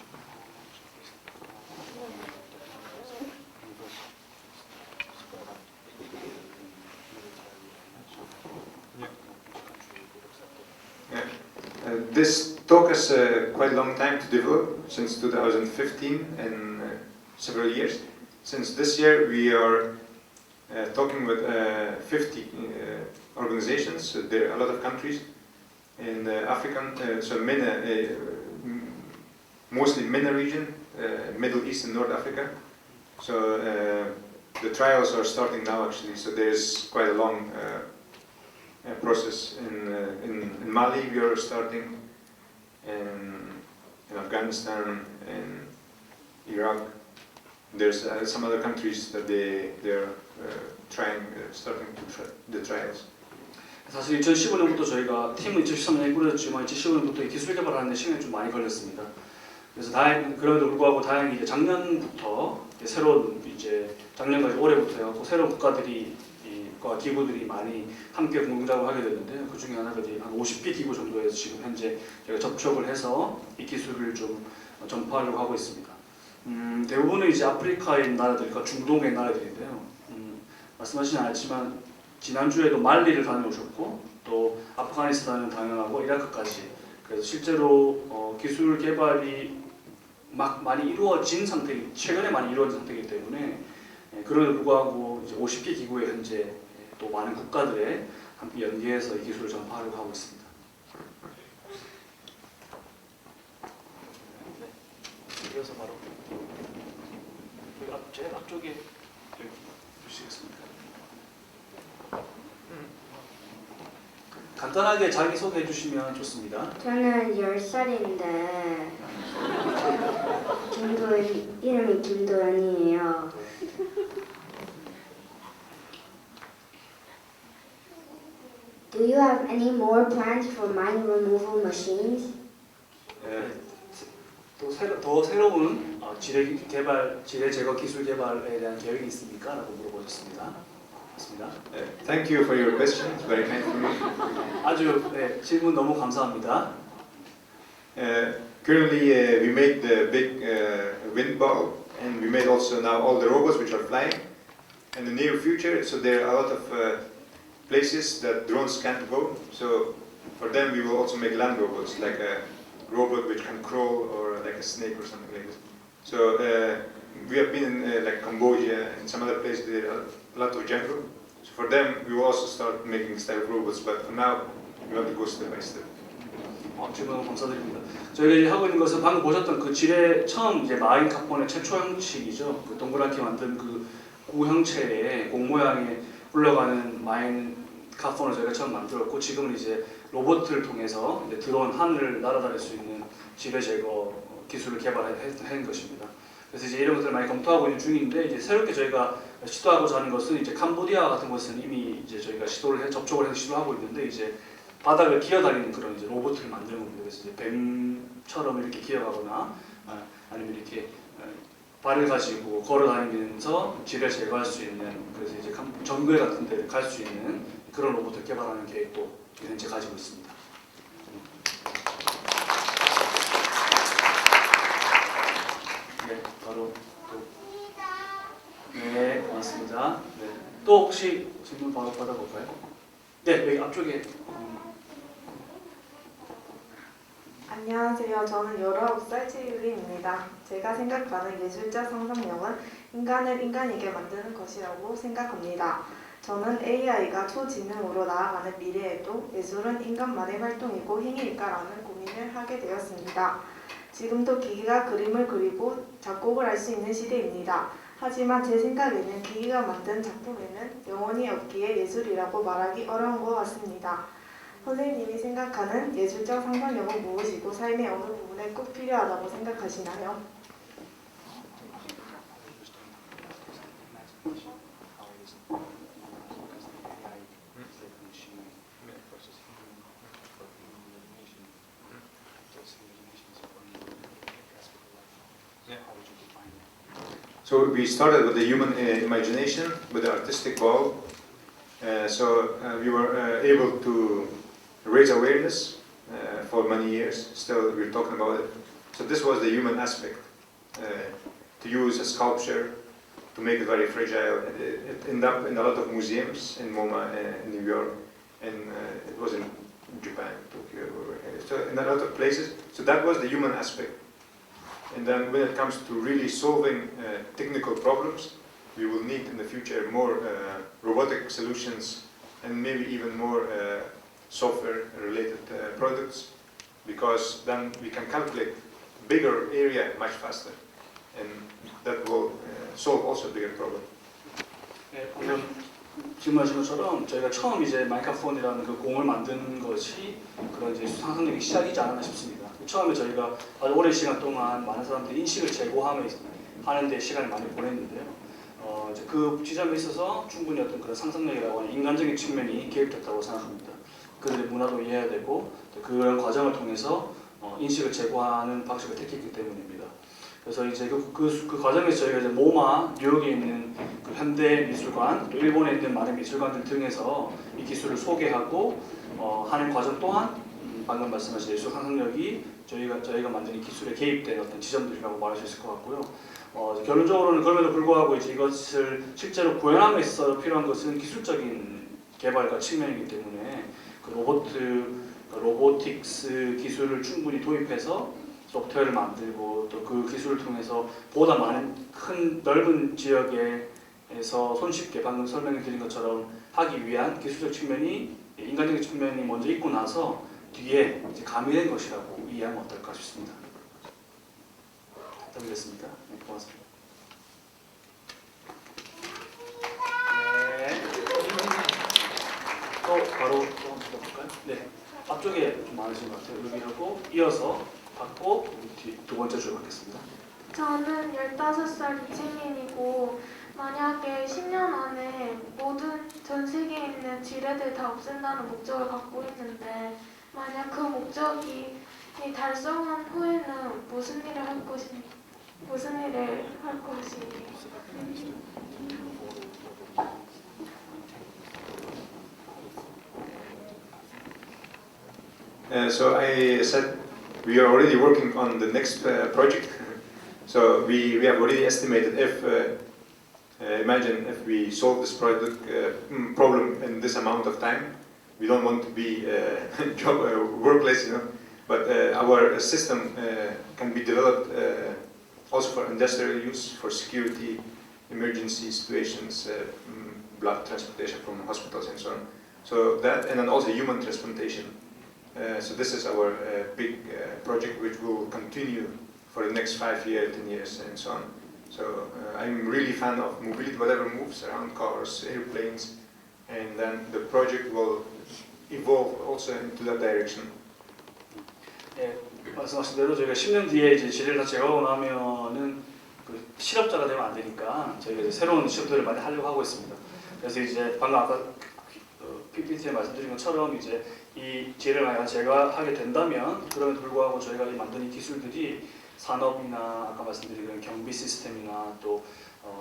This took us quite a long time to develop, since 2015 and several years. Since this year we are talking with 50 organizations, so there are a lot of countries in the African, so MENA, mostly MENA region, Middle East and North Africa. So the trials are starting now actually, so there's quite a long process. In Mali we are starting, in Afghanistan, in Iraq. There's some other countries that they're trying, starting the trials. 사실 2015년부터 저희가 팀은 2013년에 꾸려졌지만 2015년부터 기술 개발하는 데 시간이 좀 많이 걸렸습니다. 그래서 그럼에도 불구하고 다행히 이제 작년부터 새로운 이제 작년까지 올해부터 해갖고 새로운 국가들이 기구들이 많이 함께 공동작업을 하게 됐는데요. 그 중에 하나가 한 50개 기구 정도에서 지금 현재 저희가 접촉을 해서 이 기술을 좀 전파하려고 하고 있습니다. 대부분은 이제 아프리카의 나라들과 중동의 나라들인데요. 말씀하시지 않았지만 지난주에도 말리를 다녀오셨고 또 아프가니스탄은 당연하고 이라크까지. 그래서 실제로 기술 개발이 막 많이 이루어진 상태, 최근에 많이 이루어진 상태이기 때문에 그럼에도 불구하고 이제 50개 기구에 현재 또 많은 국가들에 함께 연계해서 이 기술을 전파하려고 하고 있습니다. 이어서 바로 여기 제일 앞쪽에 여기 주시겠습니까? 간단하게 자기 소개해 주시면 좋습니다. 저는 10살인데 이름이 김도연이에요. Do you have any more plans for mine removal machines? 더 새로운 지뢰 제거 기술 개발에 대한 계획이 있습니까? 라고 물어보셨습니다. 맞습니다. Thank you for your question. It's very kind of you. 아주 질문 너무 감사합니다. Currently, we made the big wind ball, and we made also now all the robots which are flying. In the near future, so there are a lot of places that drones can't go. So for them, we will also make land robots, like a robot which can crawl or like a snake or something like this. So we have been in like Cambodia and some other places. There are a lot of jungle. So for them, we will also start making this type of robots. But for now, we want to go step by step. 질문 감사드립니다. 저희가 이제 하고 있는 것은 방금 보셨던 그 지뢰 처음 이제 마인카폰의 최초 형식이죠. 그 동그랗게 만든 그 구형체의 공 모양에 굴러가는 마인카폰을 저희가 처음 만들었고 지금은 이제 로봇을 통해서 이제 드론 하늘을 날아다닐 수 있는 지뢰 제거 기술을 개발한 것입니다. 그래서 이제 이런 것들을 많이 검토하고 있는 중인데 이제 새롭게 저희가 시도하고자 하는 것은 이제 캄보디아 같은 곳은 이미 이제 저희가 접촉을 해서 시도하고 있는데 이제 바닥을 기어다니는 그런 이제 로봇을 만드는 겁니다. 그래서 이제 뱀처럼 이렇게 기어가거나 아니면 이렇게 발을 가지고 걸어다니면서 지뢰를 제거할 수 있는 그래서 이제 정글 같은 데를 갈 수 있는 그런 로봇을 개발하는 계획도 현재 가지고 있습니다. 네, 바로 네, 고맙습니다. 네, 또 혹시 질문 바로 받아볼까요? 네, 여기 앞쪽에. 안녕하세요. 저는 19살 최유리입니다. 제가 생각하는 예술적 상상력은 인간을 인간이게 만드는 것이라고 생각합니다. 저는 AI가 초지능으로 나아가는 미래에도 예술은 인간만의 활동이고 행위일까라는 고민을 하게 되었습니다. 지금도 기기가 그림을 그리고 작곡을 할 수 있는 시대입니다. 하지만 제 생각에는 기기가 만든 작품에는 영혼이 없기에 예술이라고 말하기 어려운 것 같습니다. 선생님이 생각하는 예술적 상상력은 무엇이고 삶의 어느 부분에 꼭 필요하다고 생각하시나요? So we started with the human imagination, with the artistic ball. We were able to raise awareness for many years. Still, we're talking about it. So this was the human aspect. To use a sculpture, to make it very fragile. It ended up in a lot of museums in MoMA, in New York, and it was in Japan, Tokyo, so in a lot of places. So that was the human aspect. And then when it comes to really solving technical problems, we will need in the future more robotic solutions and maybe even more software-related products, because then we can calculate bigger area much faster, and that will solve also a bigger problem. 네, 방금 질문하신 것처럼 저희가 처음 이제 마인카폰이라는 그 공을 만드는 것이 그런 이제 상상력의 시작이지 않았나 싶습니다. 처음에 저희가 아주 오랜 시간 동안 많은 사람들이 인식을 제고하는 데 시간을 많이 보냈는데요. 이제 그 지점에 있어서 충분히 어떤 그런 상상력이라고 하는 인간적인 측면이 개입됐다고 생각합니다. 그들의 문화도 이해해야 되고 그런 과정을 통해서 인식을 제고하는 방식을 택했기 때문입니다. 그래서 이제 그 과정에서 저희가 이제 모마, 뉴욕에 있는 그 현대 미술관, 또 일본에 있는 많은 미술관들 등에서 이 기술을 소개하고 하는 과정 또한 방금 말씀하신 예술 상상력이 저희가 만든 이 기술에 개입된 어떤 지점들이라고 말할 수 있을 것 같고요. 결론적으로는 그럼에도 불구하고 이제 이것을 실제로 구현함에 있어 필요한 것은 기술적인 개발과 측면이기 때문에 그 로보틱스 기술을 충분히 도입해서 소프트웨어를 만들고 또 그 기술을 통해서 보다 많은 큰 넓은 지역에서 손쉽게 방금 설명해 드린 것처럼 하기 위한 기술적 측면이 인간적인 측면이 먼저 있고 나서 뒤에 이제 가미된 것이라고 이해하면 어떨까 싶습니다. 준비됐습니다. 네, 고맙습니다. 네. 또 바로 또 한번 볼까요? 네. 앞쪽에 좀 많으신 것 같아요. 여기 하고 이어서 받고 두 번째 줄 받겠습니다. 저는 15살 이채민이고 만약에 10년 안에 모든 전 세계에 있는 지뢰들 다 없앤다는 목적을 갖고 있는데 만약 그 목적이 달성한 후에는 무슨 일을 할 것인지 So I said we are already working on the next project. So we have already estimated if imagine if we solve this problem in this amount of time. We don't want to be workplace, you know, but our system can be developed also for industrial use, for security, emergency situations, blood transportation from hospitals and so on. So that, and then also human transplantation. So this is our big project, which will continue for the next 5 years, 10 years, and so on. So I'm really fan of mobility, whatever moves around cars, airplanes, and then the project will evolve also into that direction. 네, 말씀하신 대로 저희가 10년 뒤에 이제 지뢰를 다 제거하고 나면은 그 실업자가 되면 안 되니까 저희가 이제 새로운 실업들을 많이 하려고 하고 있습니다. 그래서 이제 방금 아까 PPT에 말씀드린 것처럼 이제 이 지뢰를 제거하게 된다면 그럼에도 불구하고 저희가 만든 이 기술들이 산업이나 아까 말씀드린 그런 경비 시스템이나 또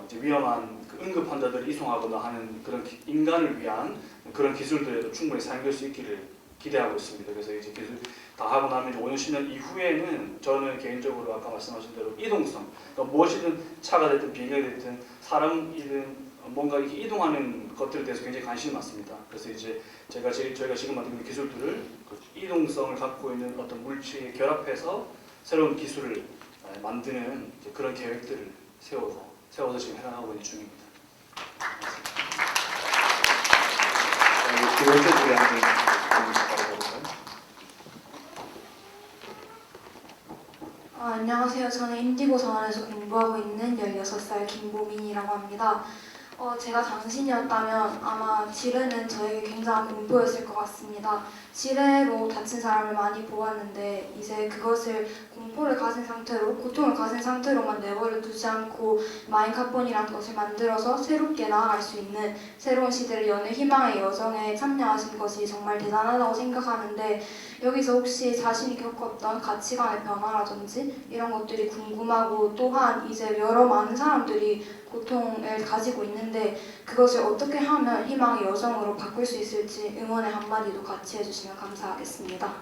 이제 위험한 그 응급 환자들을 이송하거나 하는 그런 인간을 위한 그런 기술들에도 충분히 사용될 수 있기를 기대하고 있습니다. 그래서 이제 기술 다 하고 나면 이제 5년, 10년 이후에는 저는 개인적으로 아까 말씀하신 대로 이동성, 그러니까 무엇이든 차가 됐든 비행기가 됐든 사람이든 뭔가 이렇게 이동하는 것들에 대해서 굉장히 관심이 많습니다. 그래서 이제 저희가 지금 만드는 기술들을 그 이동성을 갖고 있는 어떤 물체에 결합해서 새로운 기술을 만드는 이제 그런 계획들을 세워서 지금 해나가고 있는 중입니다. 두 번째 줄에 앉은 안녕하세요. 저는 인디고 정원에서 공부하고 있는 16살 김보민이라고 합니다. 제가 당신이었다면 아마 지뢰는 저에게 굉장한 공포였을 것 같습니다. 지뢰로 다친 사람을 많이 보았는데 이제 그것을 공포를 가진 상태로, 고통을 가진 상태로만 내버려 두지 않고 마인카폰이라는 것을 만들어서 새롭게 나아갈 수 있는 새로운 시대를 여는 희망의 여정에 참여하신 것이 정말 대단하다고 생각하는데 여기서 혹시 자신이 겪었던 가치관의 변화라든지 이런 것들이 궁금하고 또한 이제 여러 많은 사람들이 고통을 가지고 있는데 그것을 어떻게 하면 희망의 여정으로 바꿀 수 있을지 응원의 한마디도 같이 해주시면 감사하겠습니다.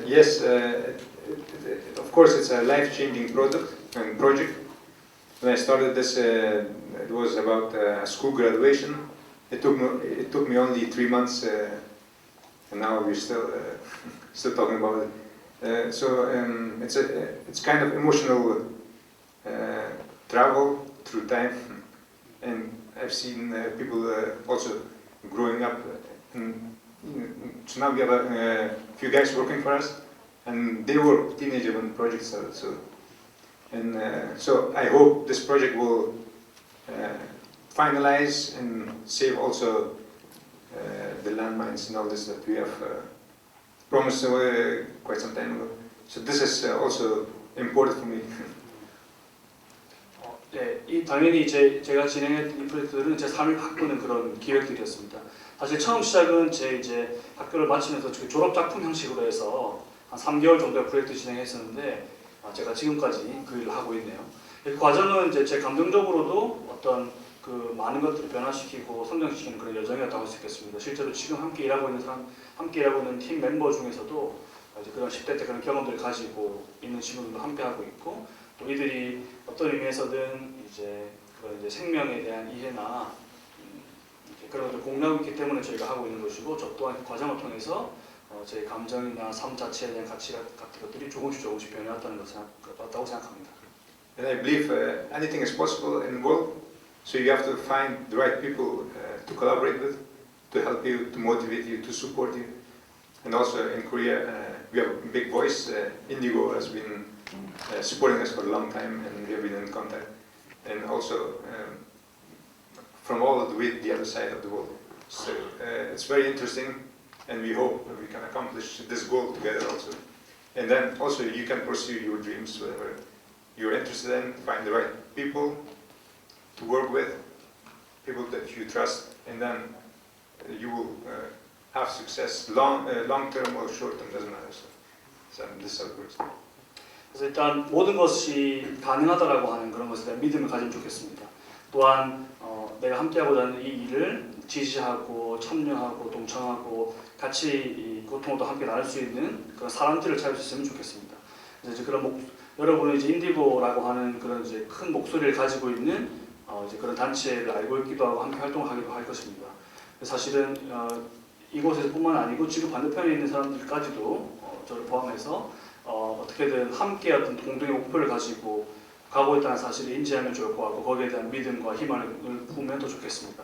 Yes, of course it's a life-changing product and project. When I started this, it was about school graduation. It took me only 3 months, and now we're still talking about it. So it's kind of emotional travel through time, and I've seen people also growing up. So now we have a few guys working for us, and they were teenagers when the project started. So I hope this project will finalize and save also the landmines and all this that we have promised quite some time ago. So this is also important for me. 네, 당연히 제가 진행했던 이 프로젝트들은 제 삶을 바꾸는 그런 기획들이었습니다. 사실 처음 시작은 제 이제 학교를 마치면서 졸업 작품 형식으로 해서 한 3개월 정도의 프로젝트 진행했었는데 제가 지금까지 그 일을 하고 있네요. 그 과정은 이제 제 감정적으로도 어떤 그 많은 것들을 변화시키고 성장시키는 그런 여정이었다고 할 수 있겠습니다. 실제로 지금 함께 일하고 있는 팀 멤버 중에서도 이제 그런 10대 때 그런 경험들을 가지고 있는 친구들도 함께 하고 있고 또 이들이 어떤 의미에서든 그런 생명에 대한 이해나 그런 것들 공유하고 있기 때문에 저희가 하고 있는 것이고, 저 또한 그 과정을 통해서 제 감정이나 삶 자체에 대한 가치 같은 것들이 조금씩 변해왔다고 생각합니다. And I believe anything is possible in the world, so you have to find the right people to collaborate with, to help you, to motivate you, to support you. And also in Korea, we have a big voice. Indigo has been supporting us for a long time, and we have been in contact. And also from all the way the other side of the world. So it's very interesting, and we hope we can accomplish this goal together also. And then also you can pursue your dreams, whatever you're interested in, find the right people to work with, people that you trust, and then you will have success, long term or short term, doesn't matter. So this is how it works. 그래서 일단 모든 것이 가능하다라고 하는 그런 것에 대한 믿음을 가지면 좋겠습니다. 또한 내가 함께하고자 하는 이 일을 지지하고 참여하고 동참하고 같이 이 고통도 함께 나눌 수 있는 그런 사람들을 찾을 수 있으면 좋겠습니다. 그래서 이제 여러분은 이제 인디고라고 하는 그런 이제 큰 목소리를 가지고 있는 이제 그런 단체를 알고 있기도 하고 함께 활동하기도 할 것입니다. 사실은 이곳에서뿐만 아니고 지구 반대편에 있는 사람들까지도 저를 포함해서 어떻게든 함께 어떤 공동의 목표를 가지고 가고 있다는 사실을 인지하면 좋을 것 같고, 거기에 대한 믿음과 희망을 품으면 더 좋겠습니다.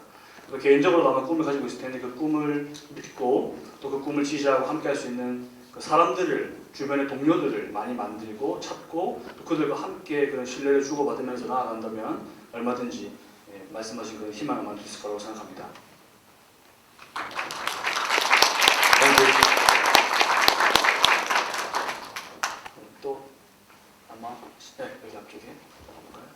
개인적으로도 아마 꿈을 가지고 있을 텐데 그 꿈을 믿고 또 그 꿈을 지지하고 함께 할 수 있는 그 사람들을, 주변의 동료들을 많이 만들고 찾고 또 그들과 함께 그런 신뢰를 주고받으면서 나아간다면 얼마든지 말씀하신 그런 희망을 만들 수 있을 거라고 생각합니다. 또 아마 여기 앞쪽에 볼까요?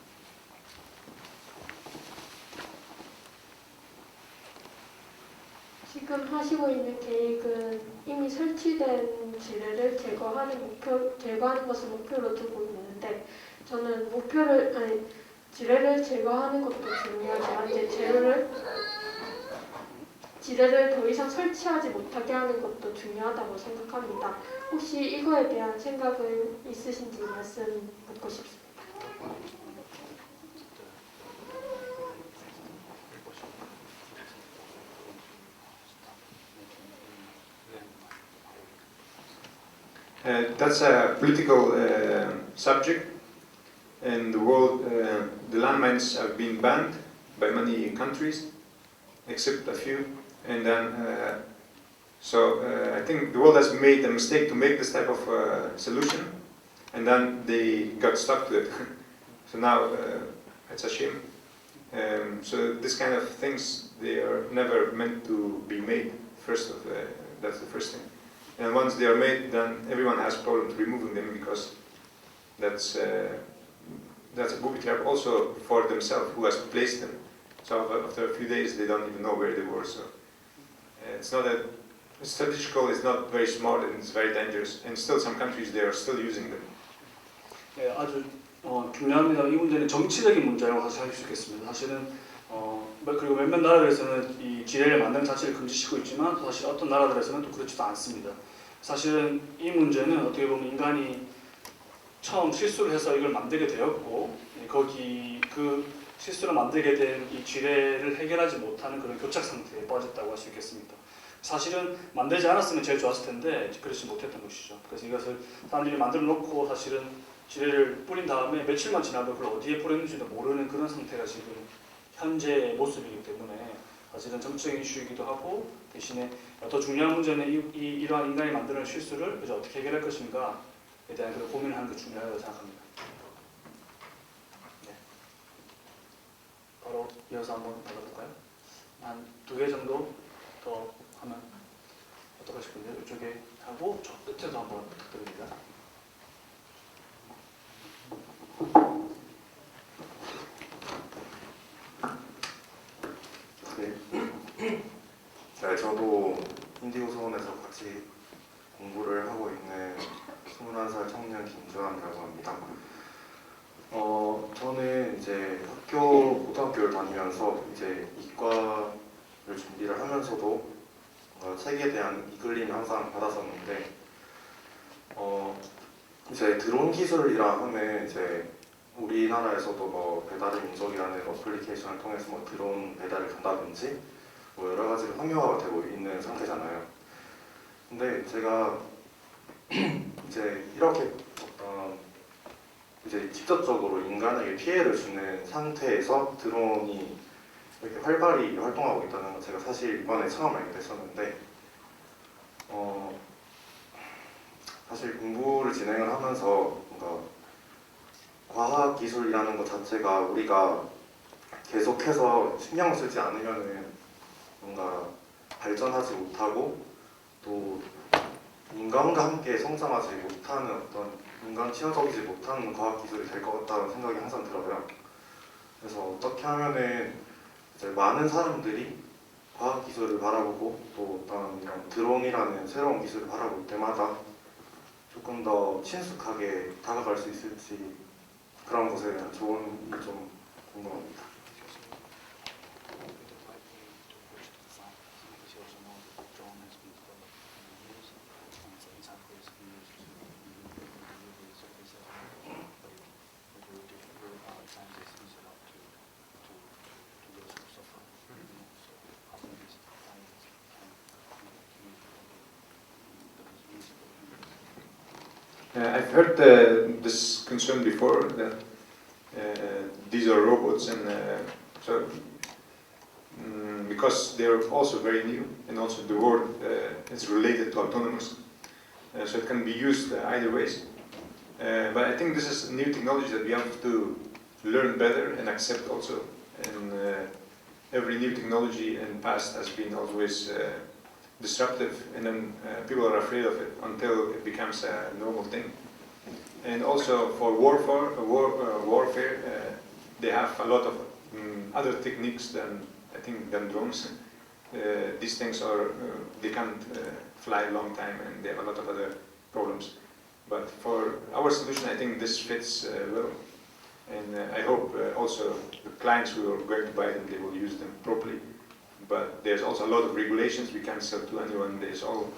지금 하시고 있는 계획은 이미 설치된 지뢰를 제거하는 것을 목표로 두고 있는데, 저는 지뢰를 제거하는 것도 중요하지만 지뢰를 더 이상 설치하지 못하게 하는 것도 중요하다고 생각합니다. 혹시 이거에 대한 생각은 있으신지 말씀 듣고 싶습니다. That's a political subject. In the world, the landmines have been banned by many countries, except a few. And then, I think the world has made a mistake to make this type of solution, and then they got stuck to it. So now it's a shame. So this kind of things, they are never meant to be made. That's the first thing. And once they are made, then everyone has problems removing them, because that's a booby trap also for themselves who has placed them. So after a few days, they don't even know where they were. So it's strategical, it's not very smart, and it's very dangerous. And still, some countries, they are still using them. 네, 아주 중요합니다. 이 문제는 정치적인 문제라고 사실 할 수 있겠습니다. 사실은 그리고 몇몇 나라들에서는 이 지뢰를 만드는 자체를 금지시키고 있지만, 또 사실 어떤 나라들에서는 또 그렇지도 않습니다. 사실은 이 문제는 어떻게 보면 인간이 처음 실수를 해서 이걸 만들게 되었고, 거기 그 실수를 만들게 된 이 지뢰를 해결하지 못하는 그런 교착 상태에 빠졌다고 할 수 있겠습니다. 사실은 만들지 않았으면 제일 좋았을 텐데 그렇지 못했던 것이죠. 그래서 이것을 사람들이 만들어 놓고 사실은 지뢰를 뿌린 다음에 며칠만 지나도 그걸 어디에 뿌렸는지도 모르는 그런 상태가 지금 현재의 모습이기 때문에 사실은 정치적인 이슈이기도 하고, 대신에 더 중요한 문제는 이러한 인간이 만드는 실수를 이제 어떻게 해결할 것인가에 대한 그런 고민을 하는 게 중요하다고 생각합니다. 네. 바로 이어서 한번 받아볼까요? 한 2개 정도 더 하면 어떨까 싶은데, 이쪽에 하고 저 끝에도 한번 부탁드립니다. 네, 저도 인디고 소원에서 같이 공부를 하고 있는 21살 청년 김주환이라고 합니다. 저는 이제 고등학교를 다니면서 이제 이과를 준비를 하면서도 책에 대한 이끌림을 항상 받았었는데, 이제 드론 기술이라 하면 이제 우리나라에서도 뭐 배달의 민족이라는 어플리케이션을 통해서 뭐 드론 배달을 간다든지 뭐 여러 가지로 상용화가 되고 있는 상태잖아요. 근데 제가 이제 이렇게 이제 직접적으로 인간에게 피해를 주는 상태에서 드론이 이렇게 활발히 활동하고 있다는 건 제가 사실 이번에 처음 알게 됐었는데, 사실 공부를 진행을 하면서 뭔가 과학기술이라는 것 자체가 우리가 계속해서 신경을 쓰지 않으면은 뭔가 발전하지 못하고 또 인간과 함께 성장하지 못하는 어떤 인간 친화적이지 못하는 과학기술이 될 것 같다는 생각이 항상 들어요. 그래서 어떻게 하면은 이제 많은 사람들이 과학기술을 바라보고 또 어떤 이런 드론이라는 새로운 기술을 바라볼 때마다 조금 더 친숙하게 다가갈 수 있을지, 그런 것에 대한 조언이 좀 궁금합니다. I've heard this concern before, that these are robots, and because they're also very new, and also the word is related to autonomous, so it can be used either ways. But I think this is new technology that we have to learn better and accept also. And every new technology in the past has been always disruptive, and then people are afraid of it until it becomes a normal thing. And also for warfare, they have a lot of other techniques than drones. These things are they can't fly a long time, and they have a lot of other problems. But for our solution, I think this fits well, and I hope also the clients who are going to buy them, they will use them properly. But there's also a lot of regulations. We can't sell to anyone. There's all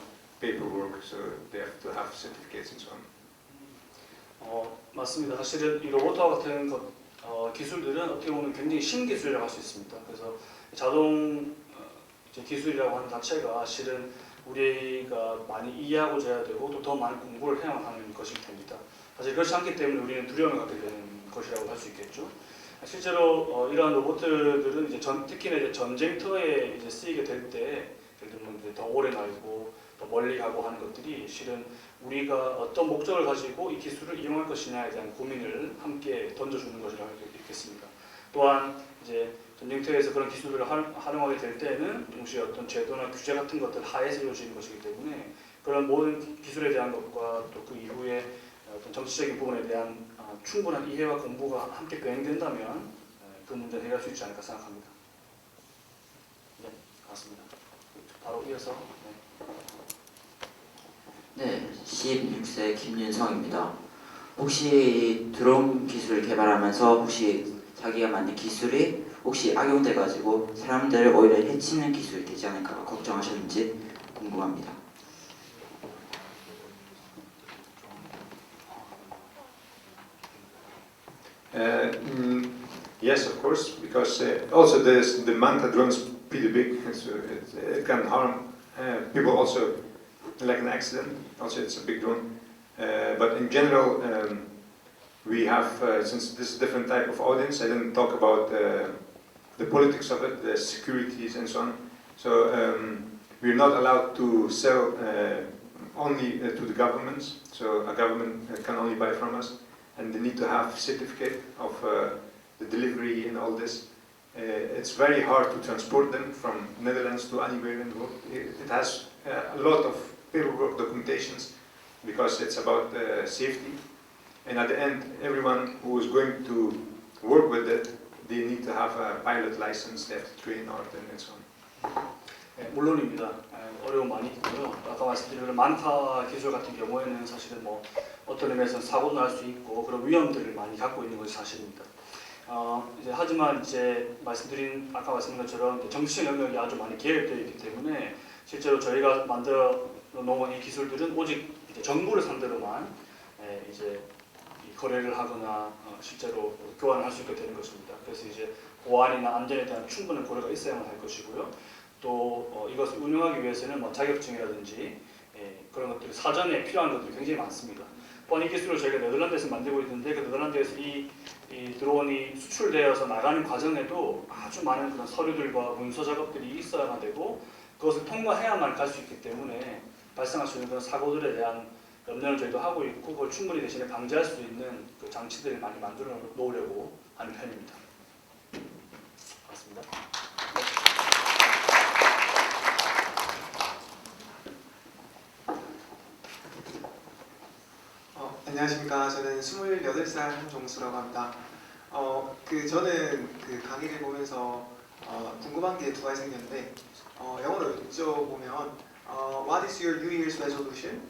paperwork, so they have to have certificates and so on. 맞습니다. 사실은 이 로봇화 같은 기술들은 어떻게 보면 굉장히 신기술이라고 할 수 있습니다. 그래서 자동 기술이라고 하는 자체가 실은 우리가 많이 이해하고자 해야 되고 또 더 많은 공부를 해야만 하는 것이 됩니다. 사실 그렇지 않기 때문에 우리는 두려움을 갖게 되는 것이라고 할 수 있겠죠. 실제로 이러한 로봇들은 이제 특히나 이제 전쟁터에 이제 쓰이게 될 때, 예를 들면 이제 더 오래 날고 더 멀리 가고 하는 것들이 실은 우리가 어떤 목적을 가지고 이 기술을 이용할 것이냐에 대한 고민을 함께 던져주는 것이라고 할 수 있겠습니다. 또한 이제 전쟁터에서 그런 기술을 활용하게 될 때는 동시에 어떤 제도나 규제 같은 것들 하에서 이루어지는 것이기 때문에 그런 모든 기술에 대한 것과 또 그 이후에 어떤 정치적인 부분에 대한 충분한 이해와 공부가 함께 병행된다면 그 문제를 해결할 수 있지 않을까 생각합니다. 네, 맞습니다. 바로 이어서. 네, 16세 김윤성입니다. 혹시 드론 기술을 개발하면서 혹시 자기가 만든 기술이 혹시 악용돼가지고 사람들을 오히려 해치는 기술이 되지 않을까 걱정하셨는지 궁금합니다. Yes, of course, because also the Manta drone is pretty big, so it can harm people also, like an accident. Also, it's a big drone. But in general, we have, since this is a different type of audience, I didn't talk about the politics of it, the securities and so on. So we're not allowed to sell only to the governments. So a government can only buy from us, and they need to have certificate of the delivery and all this. It's very hard to transport them from Netherlands to anywhere in the world. It has a lot of paperwork documentations because it's about safety. And at the end, everyone who is going to work with it, they need to have a pilot license, they have to train hard and so on. 물론입니다. 어려움 많이 있고요. 아까 말씀드린 만타 기술 같은 경우에는 사실은 뭐 어떤 의미에서는 사고도 날 수 있고 그런 위험들을 많이 갖고 있는 것이 사실입니다. 하지만 이제 아까 말씀드린 것처럼 정치적 영역이 아주 많이 개입되어 있기 때문에 실제로 저희가 만들어 놓은 이 기술들은 오직 이제 정부를 상대로만 이제 거래를 하거나 실제로 교환을 할 수 있게 되는 것입니다. 그래서 이제 보안이나 안전에 대한 충분한 고려가 있어야만 할 것이고요. 또 이것을 운영하기 위해서는 뭐 자격증이라든지 그런 것들이 사전에 필요한 것들이 굉장히 많습니다. 또한 이 기술을 저희가 네덜란드에서 만들고 있는데 그 네덜란드에서 이 드론이 수출되어서 나가는 과정에도 아주 많은 그런 서류들과 문서 작업들이 있어야만 되고 그것을 통과해야만 갈 수 있기 때문에 발생할 수 있는 그런 사고들에 대한 염려를 저희도 하고 있고 그걸 충분히 대신에 방지할 수 있는 그 장치들을 많이 만들어 놓으려고 하는 편입니다. 맞습니다. 안녕하십니까. 저는 28살 한종수라고 합니다. 저는 그 강의를 보면서 궁금한 게 두 가지 생겼는데 영어로 여쭤보면 What is your New Year's resolution?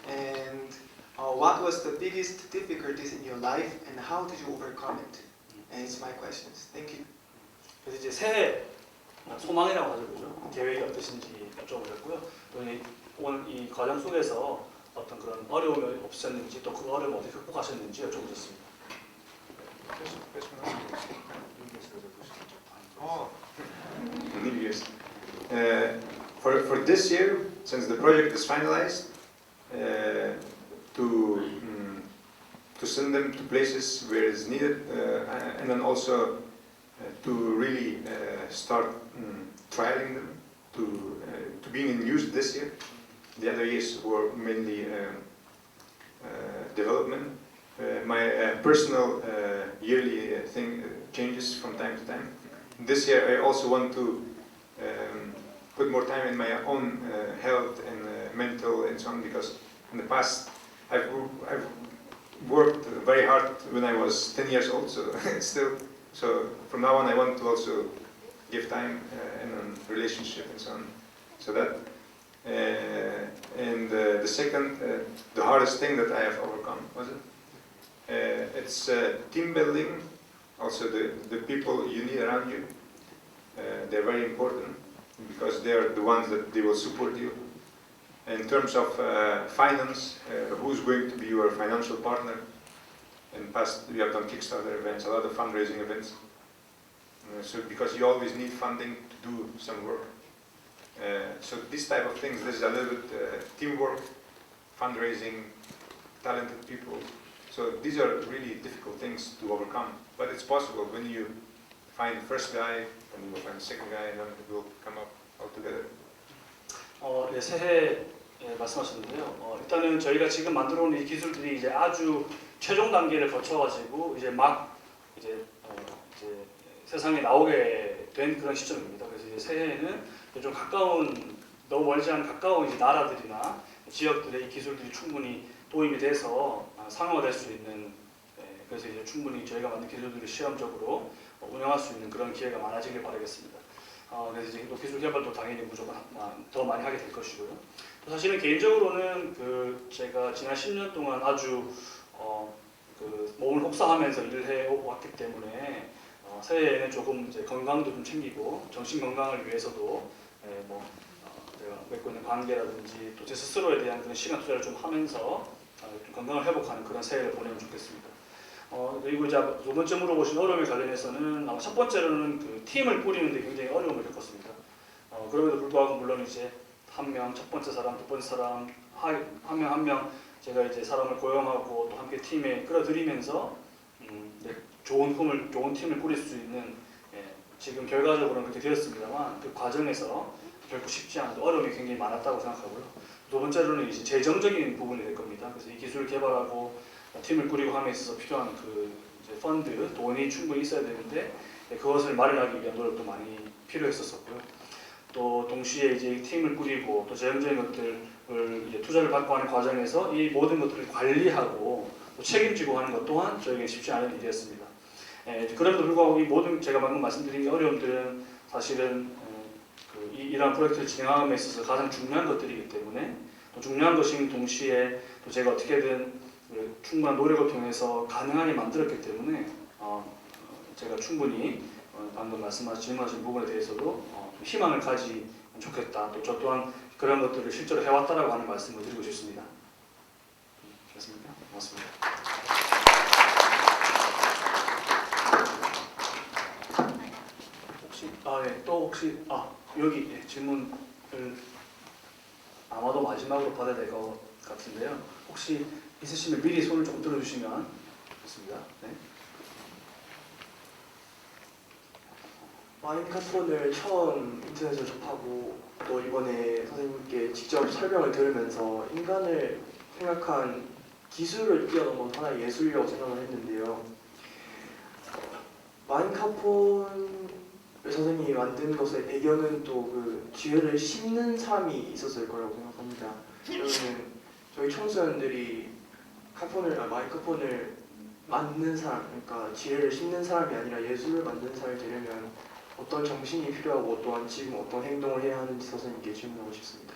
And what was the biggest difficulties in your life and how did you overcome it? And it's my questions. Thank you. 그래서 이제 새해 소망이라고 하죠, 그죠? 계획이 어떠신지 여쭤보셨고요. 또 오늘 이 과정 속에서 어떤 그런 어려움이 없으셨는지 또 그 어려움을 어떻게 극복하셨는지 여쭤보셨습니다. New Year's. For this year, since the project is finalized, to send them to places where it's needed, and then also to really start trialing them to being in use this year. The other years were mainly development. My personal yearly thing changes from time to time. This year I also want to put more time in my own health and mental and so on, because in the past I've worked very hard when I was 10 years old, so so from now on I want to also give time in a relationship and so on. So that and the second, the hardest thing that I have overcome was it? It's team building. Also the people you need around you. They're very important because they're the ones that they will support you. In terms of finance, who's going to be your financial partner? In the past, we have done Kickstarter events, a lot of fundraising events. So because you always need funding to do some work. So these type of things, there's a little bit teamwork, fundraising, talented people. So these are really difficult things to overcome, but it's possible when you find the first guy and you will find the second guy, and then it will come up all together. 네, 새해 말씀하셨는데요. 일단은 저희가 지금 만들어 온 이 기술들이 이제 아주 최종 단계를 거쳐가지고 이제 막 이제 세상에 나오게 된 그런 시점입니다. 그래서 이제 새해에는 좀 가까운, 너무 멀지 않은 가까운 이제 나라들이나 지역들의 이 기술들이 충분히 도입이 돼서 상용화될 수 있는, 그래서 이제 충분히 저희가 만든 기술들을 시험적으로 운영할 수 있는 그런 기회가 많아지길 바라겠습니다. 그래서 이제 또 기술 개발도 당연히 무조건 더 많이 하게 될 것이고요. 사실은 개인적으로는 제가 지난 10년 동안 아주 몸을 혹사하면서 일을 해왔기 때문에 새해에는 조금 이제 건강도 좀 챙기고 정신 건강을 위해서도 제가 맺고 있는 관계라든지 또 제 스스로에 대한 그런 시간 투자를 좀 하면서 좀 건강을 회복하는 그런 새해를 보내면 좋겠습니다. 그리고 이제 두 번째 물어보신 어려움에 관련해서는 첫 번째로는 그 팀을 꾸리는 데 굉장히 어려움을 겪었습니다. 그럼에도 불구하고 물론 이제 한 명, 첫 번째 사람, 두 번째 사람 한 명 한 명 제가 이제 사람을 고용하고 또 함께 팀에 끌어들이면서 좋은 팀을 꾸릴 수 있는, 지금 결과적으로는 그렇게 되었습니다만 그 과정에서 결코 쉽지 않은 어려움이 굉장히 많았다고 생각하고요. 두 번째로는 이제 재정적인 부분이 될 겁니다. 그래서 이 기술을 개발하고 팀을 꾸리고 함에 있어서 필요한 이제 펀드, 돈이 충분히 있어야 되는데 그것을 마련하기 위한 노력도 많이 필요했었고요. 또 동시에 이제 팀을 꾸리고 또 재정적인 것들을 이제 투자를 받고 하는 과정에서 이 모든 것들을 관리하고 또 책임지고 하는 것 또한 저에게 쉽지 않은 일이었습니다. 그럼에도 불구하고 이 모든 제가 방금 말씀드린 이 어려움들은 사실은 이러한 프로젝트를 진행함에 있어서 가장 중요한 것들이기 때문에 또 중요한 것인 동시에 또 제가 어떻게든 충분한 노력을 통해서 가능하게 만들었기 때문에 제가 충분히 방금 질문하신 부분에 대해서도 희망을 가지면 좋겠다. 또 저 또한 그런 것들을 실제로 해왔다라고 하는 말씀을 드리고 싶습니다. 됐습니까? 고맙습니다. 혹시 여기 질문을 아마도 마지막으로 받아야 될 것 같은데요. 혹시 있으시면 미리 손을 조금 들어주시면 좋습니다. 네. 마인카폰을 처음 인터넷에서 접하고 또 이번에 선생님께 직접 설명을 들으면서 인간을 생각한 기술을 뛰어넘은 하나의 예술이라고 생각을 했는데요. 마인카폰을 선생님이 만든 것의 배경은 또 그 지혜를 심는 사람이 있었을 거라고 생각합니다. 그러면 저희 청소년들이 마인카폰을 만든 사람, 그러니까 지혜를 심는 사람이 아니라 예술을 만드는 사람이 되려면 어떤 정신이 필요하고 또한 지금 어떤 행동을 해야 하는지 선생님께 질문하고 싶습니다.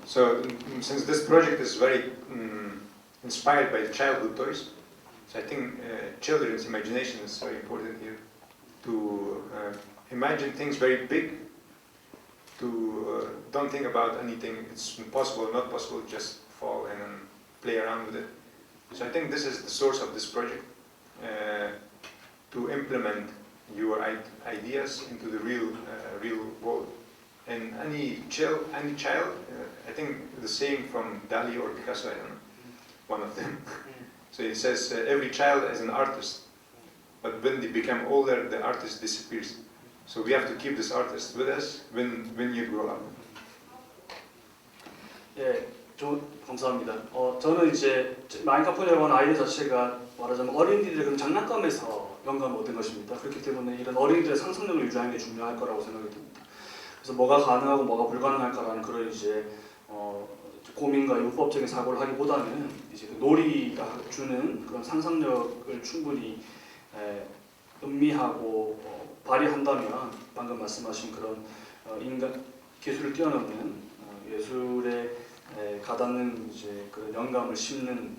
So, since this project is very inspired by childhood toys, so I think children's imagination is very important here to imagine things very big, to don't think about anything, it's impossible, not possible, just fall and then play around with it. So I think this is the source of this project, to implement your ideas into the real world. And any child, I think the saying from Dali or Picasso, I don't know, one of them. So it says every child is an artist, but when they become older, the artist disappears. So we have to keep this artist with us when you grow up. 예, 감사합니다. 저는 이제 마인카폰이라고 하는 아이디어 자체가 말하자면 어린이들의 그런 장난감에서 영감을 얻은 것입니다. 그렇기 때문에 이런 어린이들의 상상력을 유지하는 게 중요할 거라고 생각이 듭니다. 그래서 뭐가 가능하고 뭐가 불가능할까라는 그런 이제 고민과 융법적인 사고를 하기보다는 이제 그 놀이가 주는 그런 상상력을 충분히 음미하고 발휘한다면 방금 말씀하신 그런 인간 기술을 뛰어넘는 예술에 가닿는 이제 그런 영감을 심는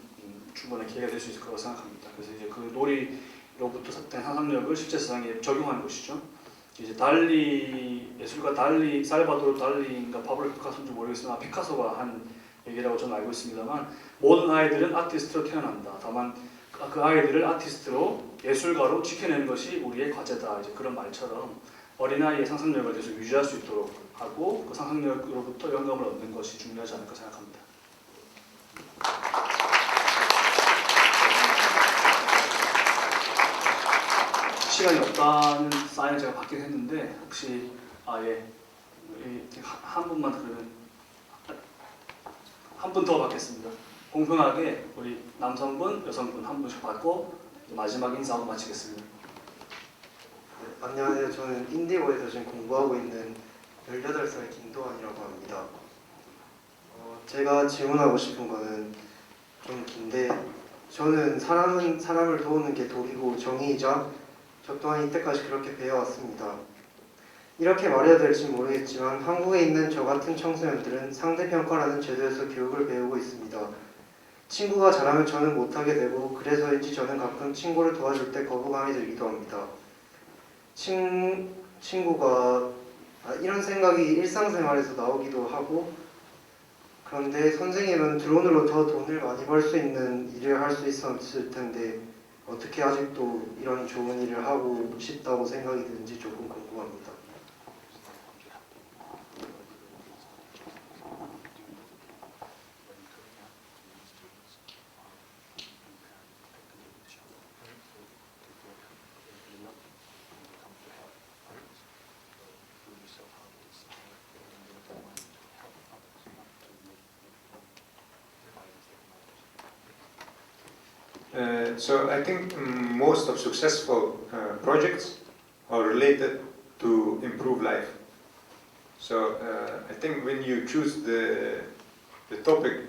충분한 기회가 될 수 있을 거라고 생각합니다. 그래서 이제 그 놀이로부터 된 상상력을 실제 세상에 적용하는 것이죠. 이제 예술가 달리, 살바도르 달리인가 파블로 피카소인지 모르겠으나 피카소가 한 얘기라고 저는 알고 있습니다만 모든 아이들은 아티스트로 태어난다. 다만 그 아이들을 아티스트로 예술가로 지켜내는 것이 우리의 과제다. 이제 그런 말처럼 어린아이의 상상력을 계속 유지할 수 있도록 하고 그 상상력으로부터 영감을 얻는 것이 중요하지 않을까 생각합니다. 시간이 없다는 사인을 제가 받긴 했는데 혹시 한 분만 그러면 한 분 더 받겠습니다. 공평하게 우리 남성분, 여성분 한 분씩 받고 마지막 인사하고 마치겠습니다. 네, 안녕하세요. 저는 인디고에서 지금 공부하고 있는 18살 김도환이라고 합니다. 제가 질문하고 싶은 거는 좀 긴데 저는 사람은 사람을 도우는 게 도리고 정의이자 저 또한 이때까지 그렇게 배워왔습니다. 이렇게 말해야 될지 모르겠지만 한국에 있는 저 같은 청소년들은 상대평가라는 제도에서 교육을 배우고 있습니다. 친구가 잘하면 저는 못하게 되고 그래서인지 저는 가끔 친구를 도와줄 때 거부감이 들기도 합니다. 친구가 이런 생각이 일상생활에서 나오기도 하고 그런데 선생님은 드론으로 더 돈을 많이 벌 수 있는 일을 할 수 있었을 텐데 어떻게 아직도 이런 좋은 일을 하고 싶다고 생각이 드는지 조금 궁금합니다. So I think most of successful projects are related to improve life. So I think when you choose the topic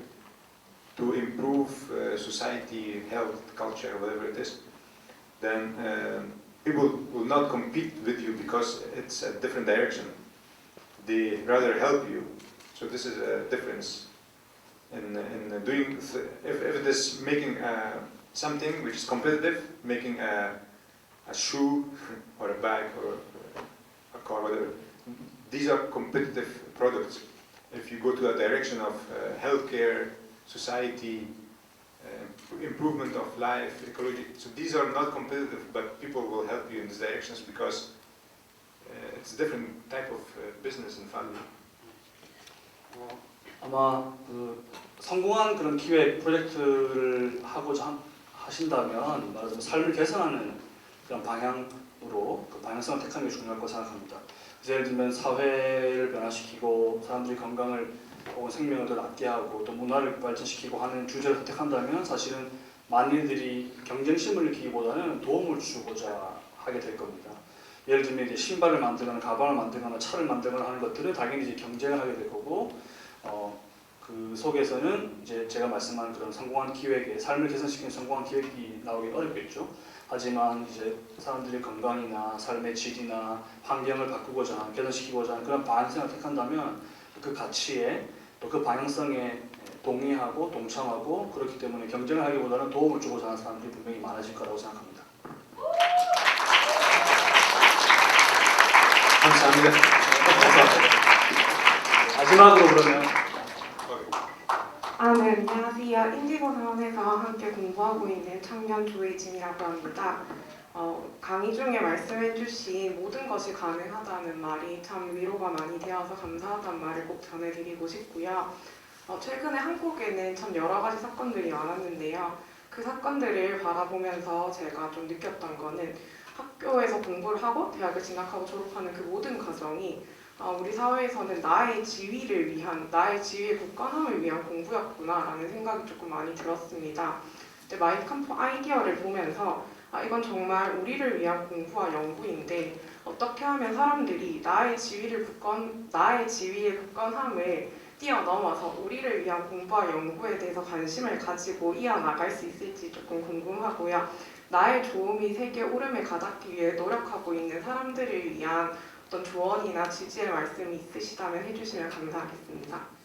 to improve society, health, culture, whatever it is, then people will not compete with you because it's a different direction. They rather help you. So this is a difference in doing. If it is making something which is competitive, making a shoe or a bag or a car, whatever, these are competitive products. If you go to a direction of healthcare, society, improvement of life, ecology, so these are not competitive, but people will help you in these directions because it's a different type of business and value. 아마 그 성공한 그런 기획 프로젝트를 하고자 하신다면 말하자면 삶을 개선하는 그런 방향으로 그 방향성을 택하는 게 중요할 거라고 생각합니다. 그래서 예를 들면 사회를 변화시키고 사람들이 건강을 혹은 생명을 더 낫게 하고 또 문화를 발전시키고 하는 주제를 선택한다면 사실은 만인들이 경쟁심을 느끼기보다는 도움을 주고자 하게 될 겁니다. 예를 들면 이제 신발을 만들거나 가방을 만들거나 차를 만들거나 하는 것들은 당연히 이제 경쟁을 하게 될 거고 그 속에서는 이제 제가 말씀한 그런 성공한 기획의 삶을 개선시키는 성공한 기획이 나오기 어렵겠죠. 하지만 이제 사람들의 건강이나 삶의 질이나 환경을 바꾸고자 하는, 개선시키고자 하는 그런 방향성을 택한다면 그 가치에 또 그 방향성에 동의하고 동참하고 그렇기 때문에 경쟁을 하기보다는 도움을 주고자 하는 사람들이 분명히 많아질 거라고 생각합니다. 감사합니다. 마지막으로 그러면 네, 안녕하세요. 인디고 사원에서 함께 공부하고 있는 청년 조혜진이라고 합니다. 강의 중에 말씀해주신 모든 것이 가능하다는 말이 참 위로가 많이 되어서 감사하다는 말을 꼭 전해드리고 싶고요. 최근에 한국에는 참 여러 가지 사건들이 많았는데요. 그 사건들을 바라보면서 제가 좀 느꼈던 거는 학교에서 공부를 하고 대학을 진학하고 졸업하는 그 모든 과정이 우리 사회에서는 나의 지위를 위한, 나의 지위의 굳건함을 위한 공부였구나라는 생각이 조금 많이 들었습니다. 근데 마이kamp 아이디어를 보면서 이건 정말 우리를 위한 공부와 연구인데 어떻게 하면 사람들이 나의 지위의 굳건함을 뛰어넘어서 우리를 위한 공부와 연구에 대해서 관심을 가지고 이어나갈 수 있을지 조금 궁금하고요. 나의 좋음이 세계 오름에 가닿기 위해 노력하고 있는 사람들을 위한 어떤 조언이나 지지의 말씀이 있으시다면 해주시면 감사하겠습니다.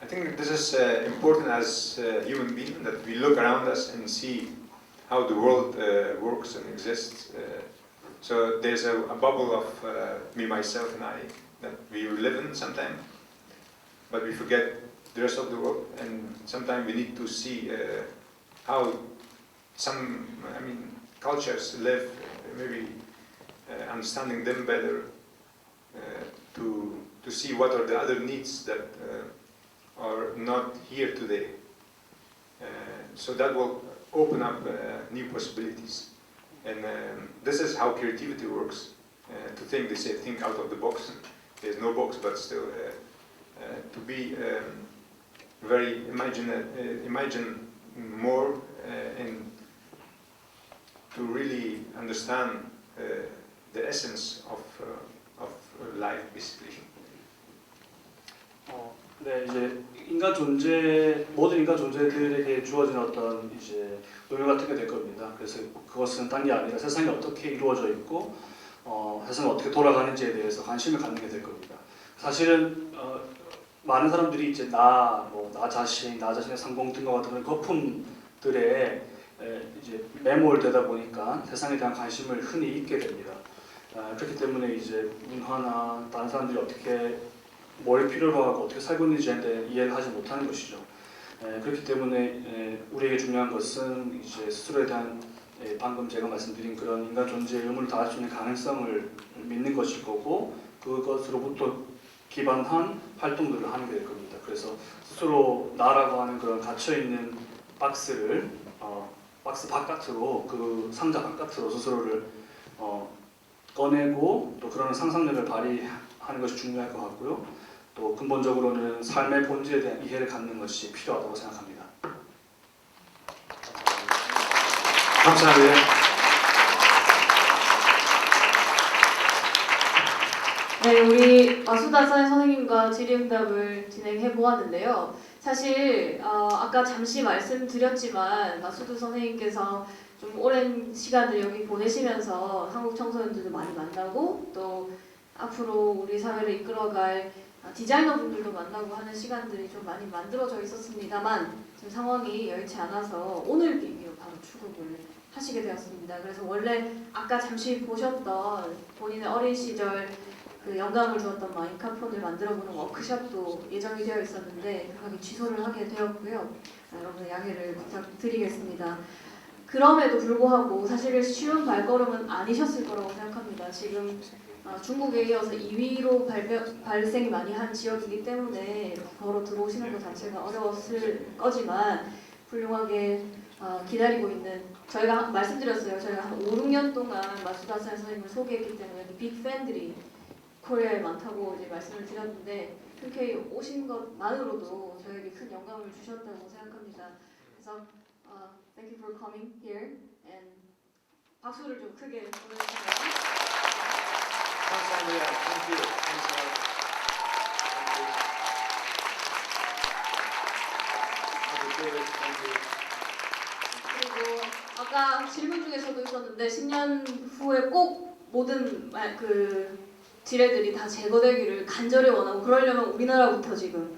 I think this is important as human beings, that we look around us and see how the world works and exists. So there's a bubble of me, myself, and I that we live in sometimes, but we forget the rest of the world, and sometimes we need to see how some, cultures live, maybe understanding them better, to see what are the other needs that are not here today. So that will open up new possibilities. And this is how creativity works. To think, they say, think out of the box. There's no box, but still to be very imagine more and to really understand the essence of life, basically. 네, 이제 모든 인간 존재들에게 주어진 어떤 이제 노래 같은 게 될 겁니다. 그래서 그것은 딴 게 아니라 세상이 어떻게 이루어져 있고 세상이 어떻게 돌아가는지에 대해서 관심을 갖는 게 될 겁니다. 사실은 많은 사람들이 이제 나 자신의 성공 등과 같은 거품들에 이제 매몰되다 보니까 세상에 대한 관심을 흔히 잊게 됩니다. 그렇기 때문에 이제 문화나 다른 사람들이 어떻게 뭘 필요로 하고 어떻게 살고 있는지에 대해 이해를 하지 못하는 것이죠. 그렇기 때문에 우리에게 중요한 것은 이제 스스로에 대한 방금 제가 말씀드린 그런 인간 존재의 의무를 다할 수 있는 가능성을 믿는 것일 거고 그것으로부터 기반한 활동들을 하는 게 될 겁니다. 그래서 스스로 나라고 하는 그런 갇혀있는 박스를 박스 바깥으로 그 상자 바깥으로 스스로를 꺼내고 또 그런 상상력을 발휘하는 것이 중요할 것 같고요. 또 근본적으로는 삶의 본질에 대한 이해를 갖는 것이 필요하다고 생각합니다. 감사합니다. 네, 우리 마수다 선생님과 질의응답을 진행해 보았는데요. 사실 아까 잠시 말씀드렸지만 마수도 선생님께서 좀 오랜 시간을 여기 보내시면서 한국 청소년들도 많이 만나고 또 앞으로 우리 사회를 이끌어갈 디자이너분들도 만나고 하는 시간들이 좀 많이 만들어져 있었습니다만 지금 상황이 여의치 않아서 오늘 비밀로 바로 출국을 하시게 되었습니다. 그래서 원래 아까 잠시 보셨던 본인의 어린 시절 그 영감을 주었던 마인카폰을 만들어보는 워크숍도 예정이 되어 있었는데 그렇게 취소를 하게 되었고요. 여러분의 양해를 부탁드리겠습니다. 그럼에도 불구하고 사실 쉬운 발걸음은 아니셨을 거라고 생각합니다. 지금 중국에 이어서 2위로 발생이 많이 한 지역이기 때문에 이렇게 걸어 들어오시는 것 자체가 어려웠을 거지만 훌륭하게 기다리고 있는, 저희가 말씀드렸어요. 저희가 한 5, 6년 동안 마수다 선생님을 소개했기 때문에 빅팬들이 코리아에 많다고 이제 말씀을 드렸는데 이렇게 오신 것만으로도 저에게 큰 영감을 주셨다고 생각합니다. 그래서 thank you for coming here and 박수를 좀 크게 보내주세요. 감사합니다. Thank you. 그리고 아까 질문 중에서도 있었는데 10년 후에 꼭 모든 그 지뢰들이 다 제거되기를 간절히 원하고 그러려면 우리나라부터 지금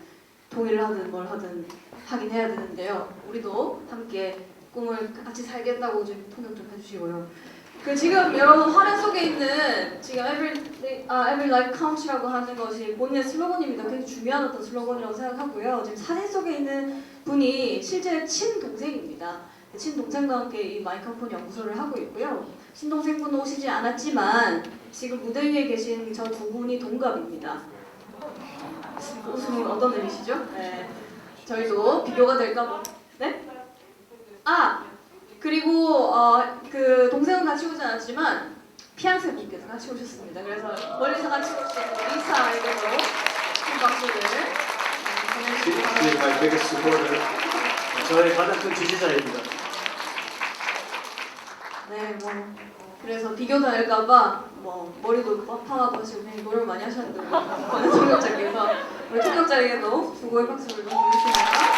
동의를 하든 뭘 하든 하긴 해야 되는데요. 우리도 함께 꿈을 같이 살겠다고 좀 통역 좀 해주시고요. 그 지금 여러분 화면 속에 있는 지금 Every Life Counts라고 하는 것이 본인의 슬로건입니다. 굉장히 중요한 어떤 슬로건이라고 생각하고요. 지금 사진 속에 있는 분이 실제 친동생입니다. 친동생과 함께 이 마이크로폰 연구소를 하고 있고요. 친동생분은 오시지 않았지만 지금 무대 위에 계신 저 두 분이 동갑입니다. 웃음은 어떤 의미시죠? 네. 저희도 비교가 될까 봐. 네? 그리고 그 동생은 같이 오지 않았지만 피앙세 분께서 같이 오셨습니다. 그래서 멀리서 같이 오신 리사에게도 큰 박수를 보내주시기 바랍니다. 저의 가장 큰 지지자입니다. 네, 그래서 비교가 될까봐 머리도 빡빡하고 하시고 굉장히 노력을 많이 하셨는데 많은 통역자께서 우리 통역자에게도 수고의 박수를 좀 보내주십니다.